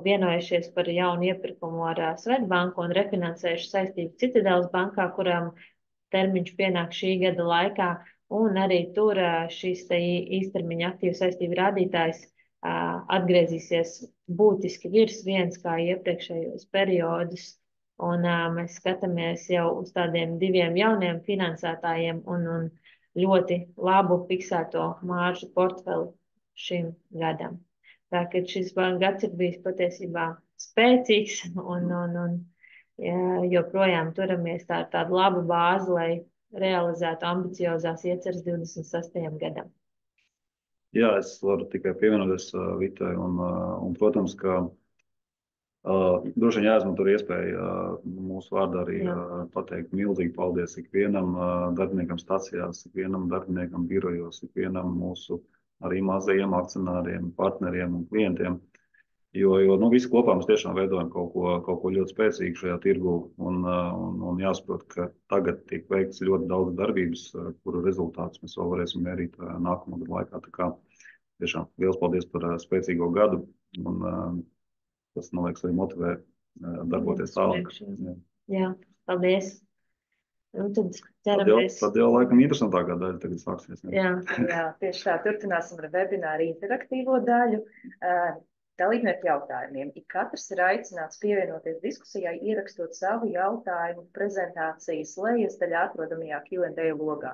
vienojušies par jaunu iepirkumu ar Svetbanku un refinansējuši saistību Citadeles bankā, kuram termiņš pienāk šī gada laikā, un arī tur šis īstermiņa aktīvu saistību rādītājs atgriezīsies būtiski virs 1 kā iepriekšējos periodus. Un mēs skatāmies jau uz tādiem 2 jauniem finansētājiem un ļoti labu fiksēto māržu portfeli šim gadam. Tā ka šis gads ir bijis patiesībā spēcīgs un joprojām turamies tādu labu bāzi, lai realizētu ambiciozās ieceres 26. gadam. Jā, es varu tikai pievienoties Vitai un protams, ka droši vien jāizmanto iespēja mūsu vārdā arī pateikt milzīgi paldies ikvienam darbiniekam stacijās, ikvienam darbiniekam birojos, ikvienam mūsu arī mazajiem akcionāriem, partneriem un klientiem. Jo visi kopā mēs tiešām veidojam kaut ko ļoti spēcīgu šajā tirgu, un jāsaprot, ka tagad tiek veikts ļoti daudz darbības, kuru rezultātus mēs vēl varēsim mērīt nākamo gadu laikā. Tā kā tiešām liels paldies par spēcīgo gadu, un tas, man liekas, arī motivē darboties tālāk. Jā, paldies. Nu, tad ceramies. Tad jau laikam interesantākā daļa tagad sāksies. Jā, tieši tā. Turpināsim ar webināru interaktīvo daļu. Dalībnieku jautājumiem. Katrs ir aicināts pievienoties diskusijai, ierakstot savu jautājumu prezentācijas lejasdaļā atrodamajā Q&A logā.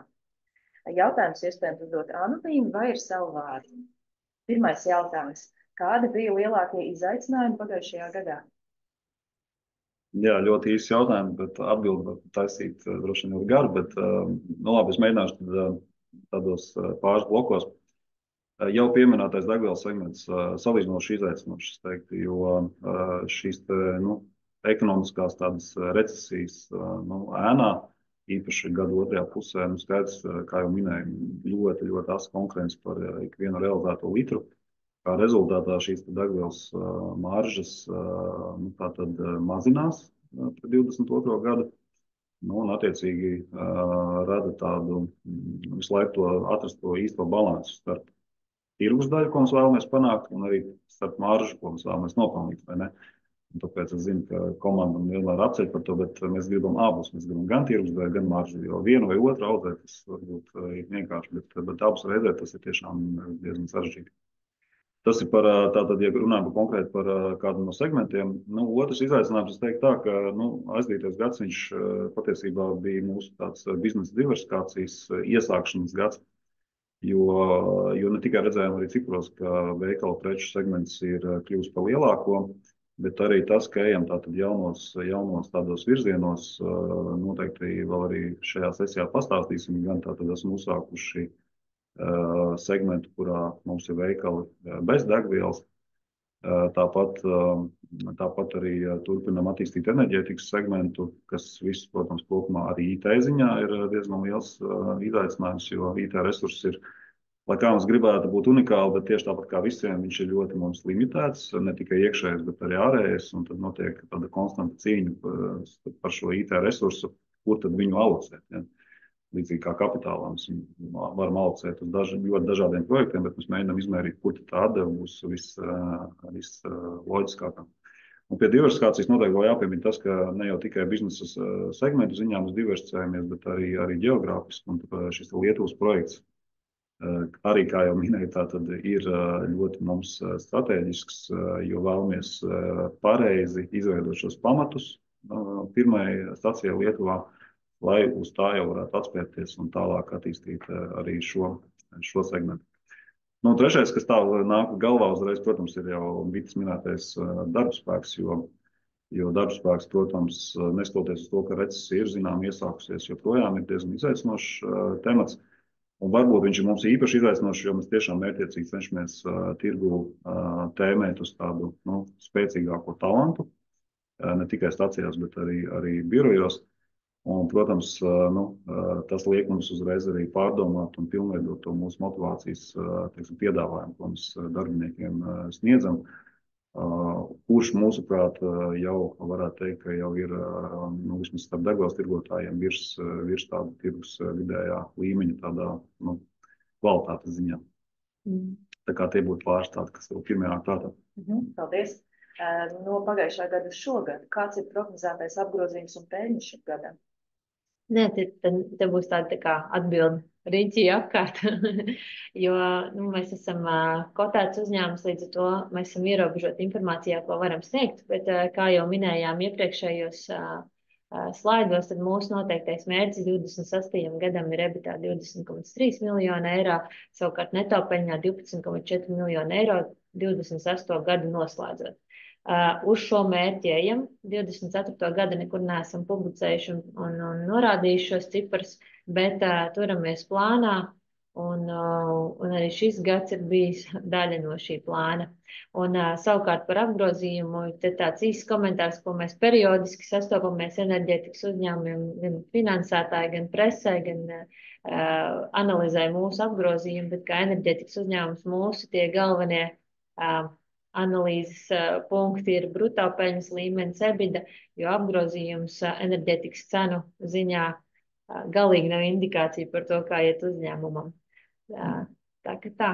Jautājums iespējams uzdot anonīmi vai ar savu vārdu. Pirmais jautājums. Kādi bija lielākie izaicinājumi pagājušajā gadā? Jā, ļoti īsts jautājums, bet atbildi var taisīt droši vien ļoti garu, bet labi, es mēģināšu tādos pāris blokos. Jau pieminētais degvielas segments salīdzinoši izaicinošs, es teiktu, jo šīs ekonomiskās tādas recesijas ēnā, īpaši gadu otrajā pusē, skaidrs, kā jau minēju, ļoti, ļoti asa konkurence par ikvienu realizēto litru. Kā rezultātā šīs degvielas maržas tātad mazinās par 22. gadu. Un attiecīgi rada tādu visu laiku atrast to īsto balansu starp tirgus daļu, ko mēs vēlamies panākt, un arī starp maržu, ko mēs vēlamies nopelnīt, vai ne? Un tāpēc es zinu, ka komandam vienmēr apceļ par to, bet mēs gribam abus. Mēs gribam gan tirgus daļu, gan maržu, jo vienu vai otru audzēt, tas varbūt ir vienkārši, bet abus reizē tas ir tiešām diezgan sarežģīti. Tas ir par, tātad, ja runājam konkrēti par kādu no segmentiem, otrs izaicinājums, es teiktu tā, ka aizdītais gads, viņš patiesībā bija mūsu tāds biznesa diversifikācijas iesākšanas gads. Jo ne tikai redzējām arī cipros, ka veikalu preču segments ir kļuvis par lielāko, bet arī tas, ka ejam tātad jaunos tādos virzienos, noteikti vēl arī šajā sesijā pastāstīsim, gan tātad esam uzsākuši segmentu, kurā mums ir veikali bez degvielas. Tāpat arī turpinam attīstīt enerģētikas segmentu, kas viss, protams, kopumā arī IT ziņā ir diezgan liels izaicinājums, jo IT resurss ir, lai kā mums gribētu būt unikāli, bet tieši tāpat kā visiem, viņš ir ļoti mums limitēts, ne tikai iekšējais, bet arī ārējais, un tad notiek tāda konstanta cīņa par šo IT resursu, kur tad viņu alocēt. Ja? Līdzīgi kā kapitālā mēs varam alocēt uz ļoti dažādiem projektiem, bet mēs mēģinām izmērīt, kur tā atdeva būs visloģiskākā. Un pie diversifikācijas noteikti vēl jāpiemina tas, ka ne jau tikai biznesa segmentu ziņā mēs diversificējamies, bet arī geogrāfiski. Un šis Lietuvas projekts, arī, kā jau minēju, tātad ir ļoti mums strateģisks, jo vēlamies pareizi izveidot šos pamatus pirmai stacijai Lietuvā, lai uz tā jau varētu atspērties un tālāk attīstīt arī šo segmentu. Trešais, kas tā nāk galvā uzreiz, protams, ir jau Vitas minētais darbspēks, jo darbspēks, protams, neskatoties uz to, ka recesija ir zinām iesākusies, joprojām ir diezgan izaicinošs temats. Un varbūt viņš ir mums īpaši izaicinošs, jo mēs tiešām mērķiecīgi cenšamies tirgu tēmēt uz tādu spēcīgāko talantu, ne tikai stacijās, bet arī birojos. Un, protams, tas liek mums uzreiz arī pārdomāt un pilnveidot to mūsu motivācijas piedāvājumu, ko mēs darbiniekiem sniedzam, kurš, mūsuprāt, jau varētu teikt, ka jau ir vismaz starp degvielas tirgotājiem virs tāda tirgus vidējā līmeņa, tādā kvalitātes ziņā. Tā kā tie būtu pāris tādi, kas jau pirmajā prātā. Paldies! No pagājušā gada uz šo gadu, kāds ir prognozētais apgrozījums un peļņa šim gadam? Nē, te būs tāda kā atbilde riņķī apkārt, jo mēs esam kotēts uzņēmums, līdz ar to mēs esam ierobežoti informācijā, ko varam sniegt, bet kā jau minējām iepriekšējos slaidos, tad mūsu noteiktais mērķis 26. gadam ir EBITDA 20,3 miljonu eiro, savukārt neto peļņā 12,4 miljonu eiro 28. gadu noslēdzot. Uz šo mērķi ejam. 24. gada nekur neesam publicējuši un norādījuši šos ciparus, bet turamies plānā, un arī šis gads ir bijis daļa no šī plāna. Un savukārt par apgrozījumu, te tāds īsts komentārs, ko mēs periodiski sastopamies enerģētikas uzņēmumiem, gan finansētāji, gan presē, gan analizē mūsu apgrozījumu, bet kā enerģētikas uzņēmums mūsu tie galvenie analīzes punkti ir brutto peļņas līmenis EBITDA, jo apgrozījums enerģētikas cenu ziņā galīgi nav indikācija par to, kā iet uzņēmumam. Tā ka tā.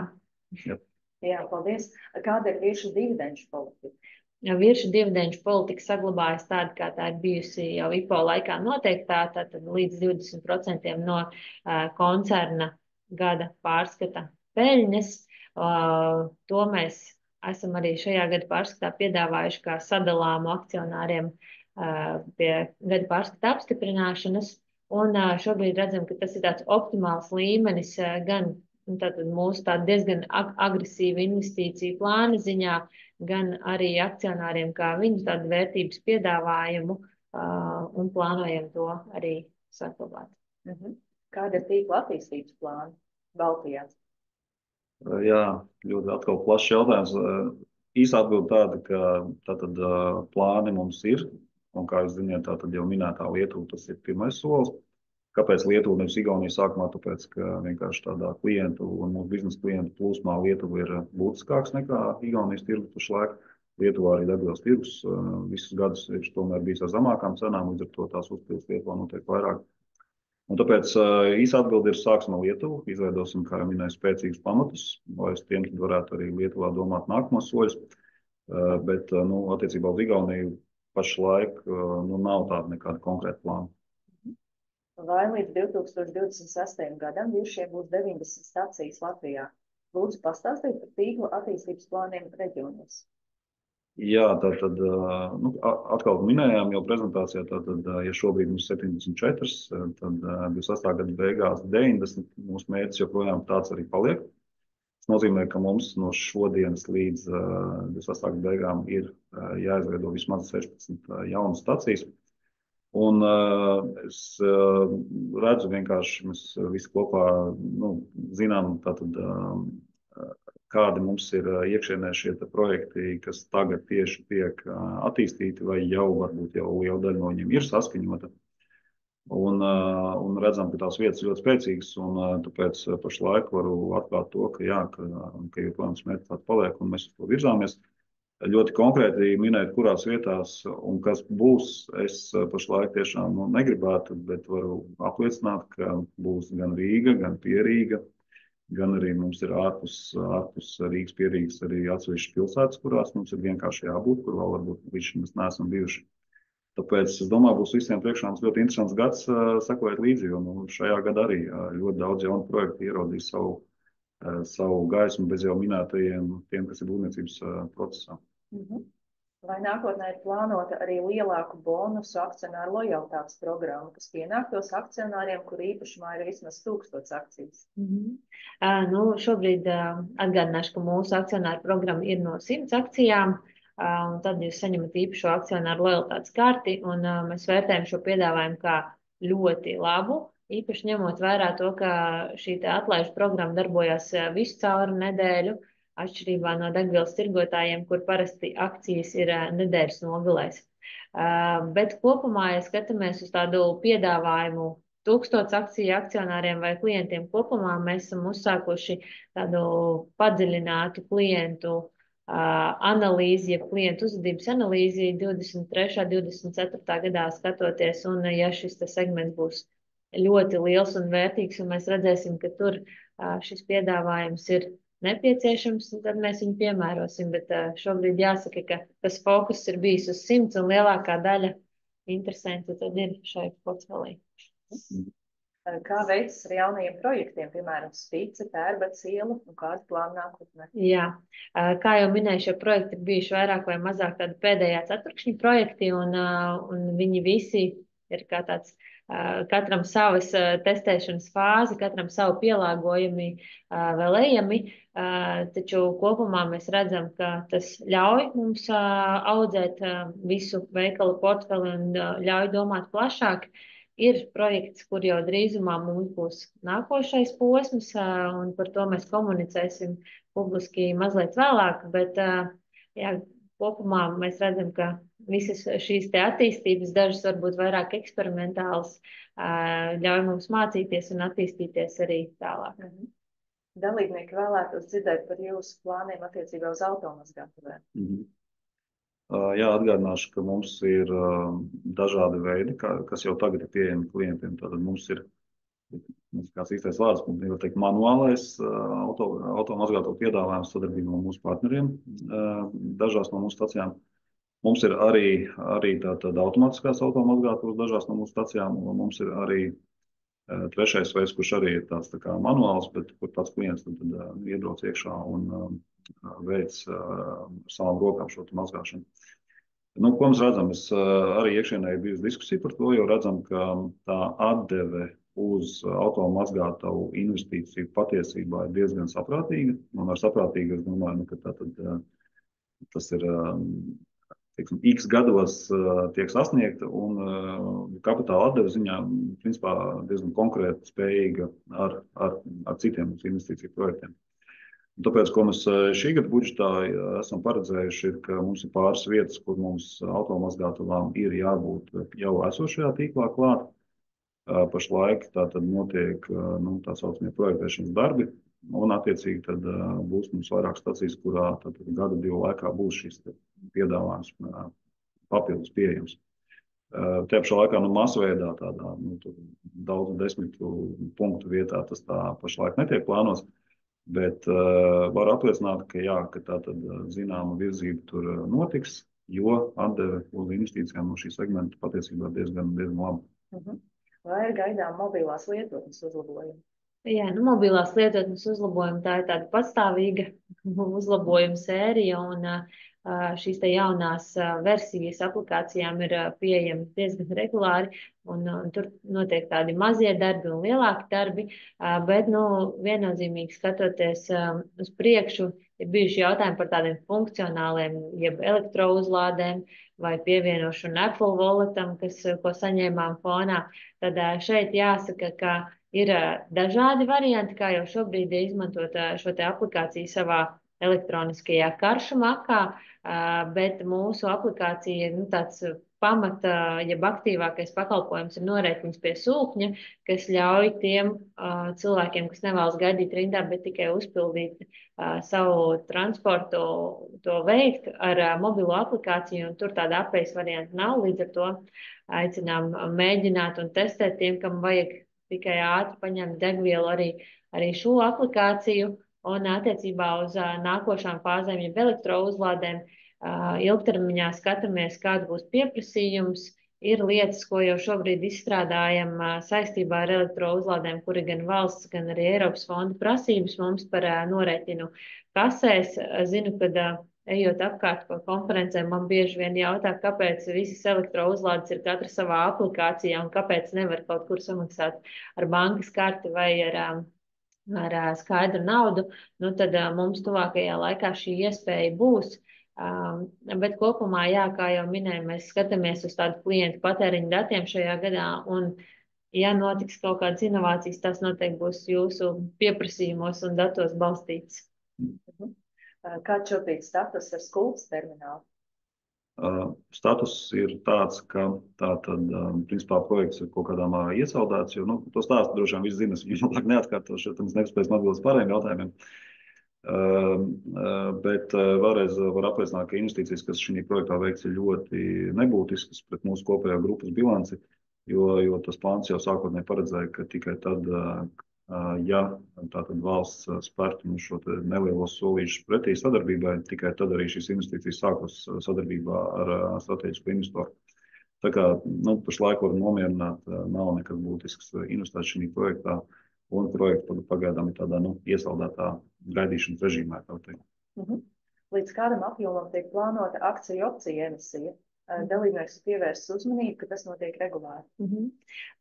Jā, paldies. Kāda ir viršu dividendžu politika? Viršu dividendžu politika saglabājas tāda, kā tā ir bijusi jau IPO laikā noteiktā, tātad līdz 20% no koncerna gada pārskata peļņas. To mēs esam arī šajā gada pārskatā piedāvājuši kā sadalāmu akcionāriem pie gada pārskata apstiprināšanas. Un šobrīd redzam, ka tas ir tāds optimāls līmenis gan tātad mūsu tāda diezgan agresīva investīciju plāna ziņā, gan arī akcionāriem kā viņu tādu vērtības piedāvājumu un plānojam to arī saglabāt. Kāda ir tīkla attīstības plāna Baltijā? Jā, ļoti atkal plašs jautājums. Īsa atbilde tāda, ka tātad plāni mums ir, un kā jūs zināt, tātad jau minētā Lietuva, tas ir pirmais solis. Kāpēc Lietuva nevis Igaunija sākumā? Tāpēc, ka vienkārši tādā klientu un mūsu biznesa klientu plūsmā Lietuva ir būtiskāks nekā Igaunijas tirgus pašlaik. Lietuvā arī degvielas tirgus visus gadus ir tomēr bijis ar zemākām cenām, līdz ar to tās uzpildes Lietuvā notiek vairāk. Un tāpēc īsa atbilde ir sāksim ar Lietuvu, izveidosim, kā jau minēju, spēcīgus pamatus, lai uz tiem varētu arī Lietuvā domāt nākamos soļus. Bet, attiecībā uz Igauniju pašlaik nav tāda nekāda konkrēta plāna. Vai līdz 2026. gadam viršiem būs 90 stacijas Latvijā? Lūdzu, pastāstīt par tīkla attīstības plāniem reģionos. Jā, tātad atkal minējām jau prezentācijā, tātad, ja šobrīd mums 74, tad 28. gada beigās 90, mūsu mērķis joprojām tāds arī paliek. Tas nozīmē, ka mums no šodienas līdz 28. gada beigām ir jāizveido vismaz 16 jaunas stacijas. Un es redzu vienkārši, mēs visi kopā zinām, tātad, kādi mums ir iekšienē šie projekti, kas tagad tieši tiek attīstīti, vai jau varbūt jau liela daļa no viņiem ir saskaņota. Un redzam, ka tās vietas ļoti spēcīgas, un tāpēc pašlaik varu atklāt to, ka joprojām mērķis tāds paliek, un mēs uz to virzāmies. Ļoti konkrēti minēt, kurās vietās un kas būs, es pašlaik tiešām negribētu, bet varu apliecināt, ka būs gan Rīga, gan Pierīga, gan arī mums ir ārpus Rīgas, Pierīgas arī atsevišķas pilsētas, kurās mums ir vienkārši jābūt, kur vēl varbūt līdz šim mēs neesam bijuši. Tāpēc es domāju, būs visiem priekšā mums ļoti interesants gads sekojot līdzi, jo šajā gadā arī ļoti daudz jaunu projektu ieraudzīs savu gaismu bez jau minētajiem tiem, kas ir būvniecības procesā. Vai nākotnē ir plānota arī lielāku bonusu akcionāru lojalitātes programmu, kas pienāktos akcionāriem, kur īpašumā ir vismaz 1000 akcijas? Šobrīd atgādināšu, ka mūsu akcionāru programma ir no 100 akcijām, un tad jūs saņemat īpašo akcionāru lojalitātes karti, un mēs vērtējam šo piedāvājumu kā ļoti labu, īpaši ņemot vērā to, ka šī atlaižu programma darbojās visu cauri nedēļu, atšķirībā no degvielas tirgotājiem, kur parasti akcijas ir nedēļas nogalēs. Bet kopumā, ja skatāmies uz tādu piedāvājumu 1000 akciju akcionāriem vai klientiem kopumā, mēs esam uzsākuši tādu padziļinātu klientu analīzi, ja klientu uzvedības analīzi 23. 24. gadā skatoties, un ja šis segments būs ļoti liels un vērtīgs, un mēs redzēsim, ka tur šis piedāvājums ir nepieciešams, tad mēs viņu piemērosim, bet šobrīd jāsaka, ka tas fokus ir bijis uz 100 un lielākā daļa interesanti tad ir šai portfelī. Kā veicas ar jaunajiem projektiem, piemēram, Spice, Tērbats iela un kāda plāna nākotnē? Jā, kā jau minēju, šie projekti ir bijuši vairāk vai mazāk tādi pēdējā ceturkšņa projekti, un viņi visi ir kā tāds katram savas testēšanas fāzi, katram savu pielāgojumi vēl ejami, taču kopumā mēs redzam, ka tas ļauj mums audzēt visu veikalu portfeli un ļauj domāt plašāk. Ir projekts, kur jau drīzumā mums būs nākošais posms, un par to mēs komunicēsim publiski mazliet vēlāk, bet kopumā mēs redzam, ka visas šīs te attīstības, dažas varbūt vairāk eksperimentālas, ļauj mums mācīties un attīstīties arī tālāk. dalībnieki vēlētos dzirdēt par jūsu plāniem attiecībā uz automazgātuvēm. Jā, atgādināšu, ka mums ir dažādi veidi, kas jau tagad ir pieejami klientiem. Tātad mums ir kāds īstais vārds, jau teikt, manuālais automazgātuvu piedāvājums sadarbībā ar mūsu partneriem dažās no mūsu stacijām. Mums ir arī tātad automātiskās automazgātuvas dažās no mūsu stacijām, un mums ir arī trešais veids, kurš arī ir tāds tā kā manuāls, bet kur pats klients tad iebrauc iekšā un veids ar savām rokām šo mazgāšanu. Nu, ko mēs redzam? Arī iekšienē ir bijusi diskusija par to, jo redzam, ka tā atdeve uz automazgātavu investīciju patiesībā ir diezgan saprātīga. Un ar saprātīgu es domāju, ka tas ir X gados tiek sasniegta un kapitāla atdeve ziņā principā diezgan konkrēti spējīga ar citiem investīciju projektiem. Tāpēc, ko mēs šī gada budžetā esam paredzējuši, ir, ka mums ir pāris vietas, kur mums automazgātavām ir jābūt jau esošajā tīklā klāt. Pašlaik tātad notiek tā saucamie projektēšanas darbi, un attiecīgi tad būs mums vairāk stacijas, kurā tad gada divu laikā būs šis piedāvājums papildus pieejams. Tajā pašā laikā masveidā tādā daudzu desmitu punktu vietā tas tā pašlaik netiek plānots, bet var apliecināt, ka tā tad zināma virzība tur notiks, jo atdeve uz investīcijām no šī segmenta patiesībā diezgan laba. Vai ir gaidām mobilās lietotnes uzlabojumi? Jā, mobilās lietotnes uzlabojumi, tā ir tāda pastāvīga uzlabojuma sērija, un šīs te jaunās versijas aplikācijām ir pieejami diezgan regulāri, un tur notiek tādi mazie darbi un lielāki darbi, bet, viennozīmīgi skatoties uz priekšu, ir bijuši jautājumi par tādiem funkcionāliem, jeb elektrouzlādēm vai pievienošanu Apple Walletam, ko saņēmām fonā. Tad šeit jāsaka, ka ir dažādi varianti, kā jau šobrīd izmantot šo te aplikāciju savā elektroniskajā karšu makā, bet mūsu aplikācija ir tāds pamata, jeb aktīvākais pakalpojums ir norēķins pie sūkņa, kas ļauj tiem cilvēkiem, kas nevēlas gaidīt rindā, bet tikai uzpildīt savu transportu, to veikt ar mobilo aplikāciju, un tur tāda apejas varianta nav, līdz ar to aicinām mēģināt un testēt tiem, kam vajag tikai ātri paņemt degvielu arī šo aplikāciju, un attiecībā uz nākošām fāzēm, jeb elektrouzlādēm, ilgtermiņā skatāmies, kāds būs pieprasījums. Ir lietas, ko jau šobrīd izstrādājam saistībā ar elektrouzlādēm, kuri gan valsts, gan arī Eiropas fonda prasības mums par norēķinu kasēs. Zinu, kad ejot apkārt pa konferencēm, man bieži vien jautā, kāpēc visas elektrouzlādes ir katra savā aplikācijā un kāpēc nevar kaut kur samaksāt ar bankas karti vai ar skaidru naudu, tad mums tuvākajā laikā šī iespēja būs. Bet kopumā, kā jau minēju, mēs skatāmies uz tādu klientu patēriņu datiem šajā gadā, un, ja notiks kaut kādas inovācijas, tas noteikti būs jūsu pieprasījumos un datos balstīts. Kāds šobrīd status ar Skultas terminālu? Status ir tāds, ka tātad, principā, projekts ir kaut kādā mērā iesaldēts, jo, to stāstu droši vien viss zina, es viņu labāk neatkārtošu, jo tad mēs nespēsim atbildēt pārējiem jautājumiem. Bet vēlreiz var apliecināt, ka investīcijas, kas šī projektā veikts, ir ļoti nebūtiskas pret mūsu kopējo grupas bilanci, jo tas plāns jau sākotnēji paredzēja, ka tikai tad, ja tātad valsts spērtu šo nelielo solīšu pretī sadarbībai, tikai tad arī šīs investīcijas sākos sadarbībā ar strateģisku investoru. Tā kā pašlaik var nomierināt, nav nekas būtisks investēt šī projektā, un projekts pagaidām ir tādā iesaldētā gaidīšanas režīmā. Līdz kādam apjomam tiek plānota akciju opcija emisija? Dalībnieks pievērst uzmanību, ka tas notiek regulāri.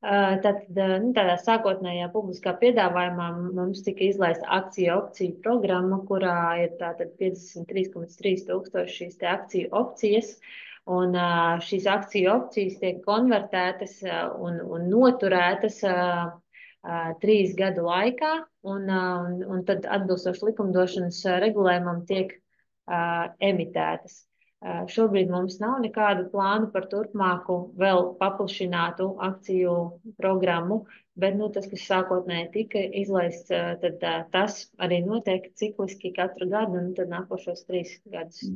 Tādā sākotnējā publiskā piedāvājumā mums tika izlaista akciju opciju programma, kurā ir tātad 53,3 tūkstoši šīs te akciju opcijas, un šīs akciju opcijas tiek konvertētas un noturētas 3 gadu laikā, un tad atbilstoši likumdošanas regulējumam tiek emitētas. Šobrīd mums nav nekādu plānu par turpmāku vēl paplašinātu akciju programmu, bet tas, kas sākotnēji tika izlaists, tad tas arī notiek cikliski katru gadu un tad nākošos 3 gadus.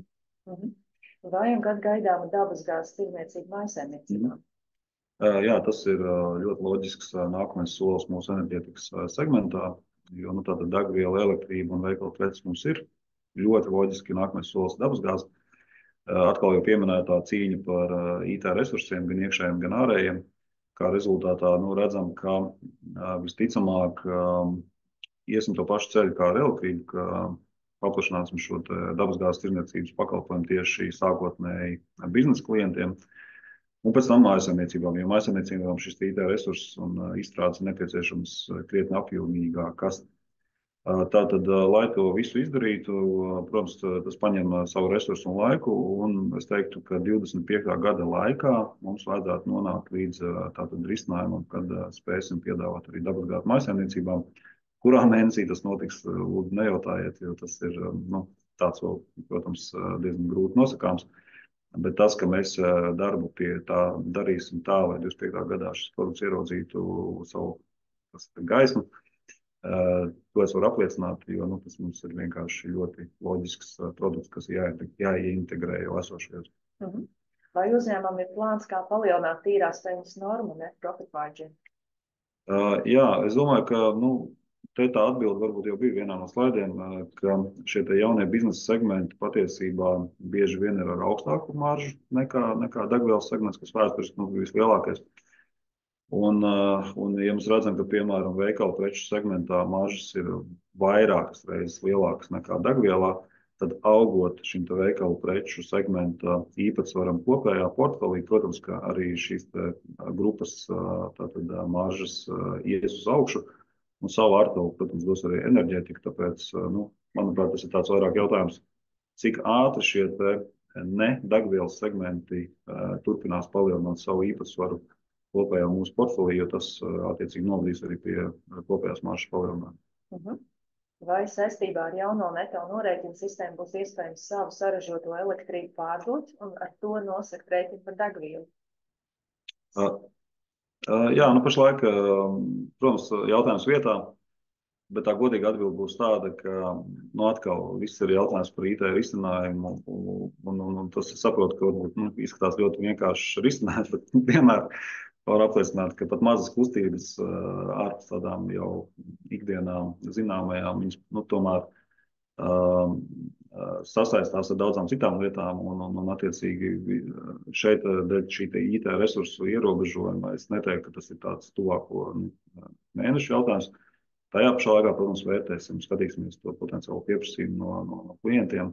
Vai un kad gaidāma dabasgāzes tirdzniecība mājsaimniecībām? Jā, tas ir ļoti loģisks nākamais solis mūsu enerģētikas segmentā, jo tātad degviela, elektrība un veikalu preces mums ir ļoti loģiski nākamais solis dabasgāze. Atkal jau pieminētā cīņa par IT resursiem, gan iekšējiem, gan ārējiem. Kā rezultātā redzam, ka visticamāk iesim to pašu ceļu kā ar elektrību, ka paplašināsim šo dabasgāzes tirdzniecības pakalpojumu tieši sākotnēji biznesa klientiem. Un pēc tam mājasemniecībām, jo mājasemniecībām šis IT resurss un izstrādes nepieciešams krietni apjomīgākas. Tātad, lai to visu izdarītu, protams, tas paņem savu resursu un laiku, un es teiktu, ka 25. gada laikā mums vajadzētu nonākt līdz tātad risinājumam, kad spēsim piedāvāt arī dabasgāzes mājasemniecībām. Kurā mēnesī tas notiks, lūdzu nejautājiet, jo tas ir tāds vēl, protams, diezgan grūti nosakāms. Bet tas, ka mēs darbu pie tā darīsim tā, lai 25. gadā šis produkts ieraudzītu savu gaismu, to es varu apliecināt, jo tas mums ir vienkārši ļoti loģisks produkts, kas jāieintegrē jau esošajos. Vai uzņēmumam ir plāns, kā palielināt tīrās peļņas normu, net profit margin? Jā, es domāju, ka te tā atbilde varbūt jau bija vienā no slaidiem, ka šie jaunie biznesa segmenti patiesībā bieži vien ir ar augstāku maržu nekā degvielas segments, kas vēsturiski vislielākais. Un, ja mēs redzam, ka, piemēram, veikalu preču segmentā maržas ir vairākas reizes lielākas nekā degvielā, tad augot šim veikalu preču segmenta īpatsvaram kopējā portfelī, protams, ka arī šīs grupas maržas ies uz augšu. Un savu artavu, protams, dos arī enerģētika, tāpēc, manuprāt, tas ir tāds vairāk jautājums, cik ātri šie ne degvielas segmenti turpinās palielināt savu īpatsvaru kopējā mūsu portfelī, jo tas attiecīgi novadīs arī pie kopējās maržas palielinājuma. Vai saistībā ar jauno neto norēķinu sistēmu būs iespējams savu saražoto elektrību pārdot un ar to nosakt rēķinu par degvielu? Jā, pašlaik, protams, jautājums vietā, bet tā godīga atbilde būs tāda, ka atkal viss ir jautājums par IT risinājumu, un tas saprotu, ka varbūt izskatās ļoti vienkāršs risinājums, bet vienmēr var apliecināt, ka pat mazas kustības ārpus tādām jau ikdienā zināmajām, viņas tomēr sasaistās ar daudzām citām lietām, un attiecīgi šeit dēļ šī IT resursu ierobežojuma es neteiktu, ka tas ir tāds tuvāko mēnešu jautājums. Tajā pašā laikā, protams, vērtēsim, skatīsimies to potenciālu pieprasījumu no klientiem.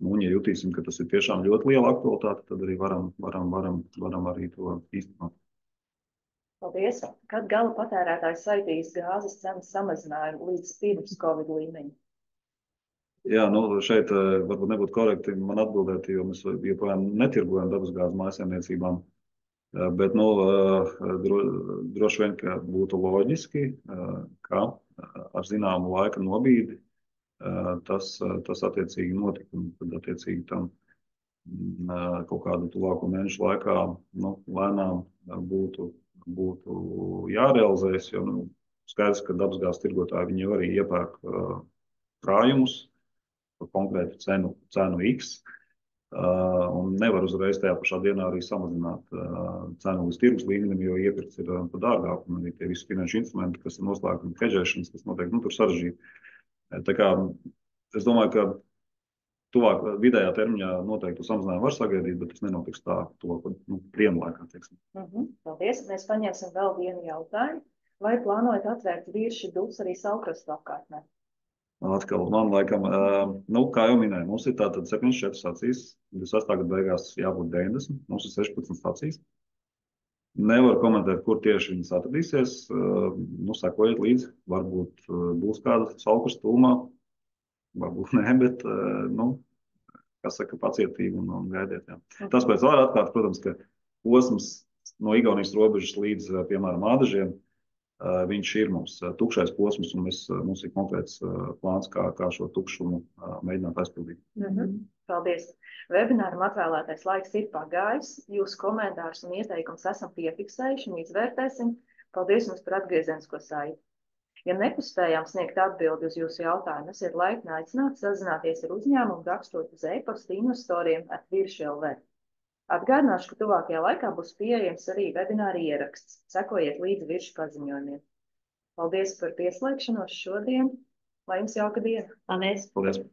Un, ja jutīsim, ka tas ir tiešām ļoti liela aktualitāte, tad arī varam arī to īstenot. Paldies. Kad gala patērētājs saitīs gāzes cenas samazinājumu līdz pirms Covid līmeņa? Jā, šeit varbūt nebūtu korekti man atbildēt, jo mēs joprojām netirgojam dabasgāzes mājasemniecībām. Bet droši vien, ka būtu loģiski, ka ar zināmu laika nobīdi tas attiecīgi notika. Un tad attiecīgi tam kaut kādu tuvāko mēnešu laikā lēnām būtu jārealizējas, jo skaidrs, ka dabasgāzes tirgotāji viņi jau arī iepērk krājumus par konkrētu cenu X, un nevar uzreiz tajā pašā dienā arī samazināt cenu līdz tirgus līmenim, jo iepirkts ir par dārgāk, un arī tie visi finanšu instrumenti, kas ir noslēgti hedžēšanas, kas noteikti tur sarežģīti. Tā kā es domāju, ka tuvāk vidējā termiņā noteikti samazinājumu var sagaidīt, bet tas nenotiks tā dienu laikā, teiksim. Paldies. Mēs paņemsim vēl vienu jautājumu. Vai plānojat atvērt virši dubs arī Saulkrastu apkārtnē? Atkal man laikam, kā jau minēju, mums ir tātad 74 stacijas, 28. gada beigās jābūt 90, mums ir 16 stacijas. Nevaru komentēt, kur tieši viņas atradīsies, sekojiet līdzi, varbūt būs kāda Saulkrastu tūmā, varbūt nē, bet, kas saka, pacietību un gaidiet. Jā. Tas pēc var atklāt, protams, ka posms no Igaunijas robežas līdz, piemēram, Ādažiem, viņš ir mums tukšais posms, un mums ir konkrēts plāns, kā šo tukšumu mēģināt aizpildīt. Paldies! Webināram atvēlētais laiks ir pagājis. Jūsu komentārus un ieteikumus esam piefiksējuši un izvērtēsim. Paldies jums par atgriezenisko saiti. Ja nepaspējām sniegt atbildi uz jūsu jautājumu, esiet laipni aicināti sazināties ar uzņēmumu rakstot uz e-pasta investoriem@virši.lv. Atgādināšu, ka tuvākajā laikā būs pieejams arī webināra ieraksts. Sekojiet līdzi Virši paziņojumiem. Paldies par pieslēgšanos šodien. Lai jums jauka diena! Paldies! Paldies!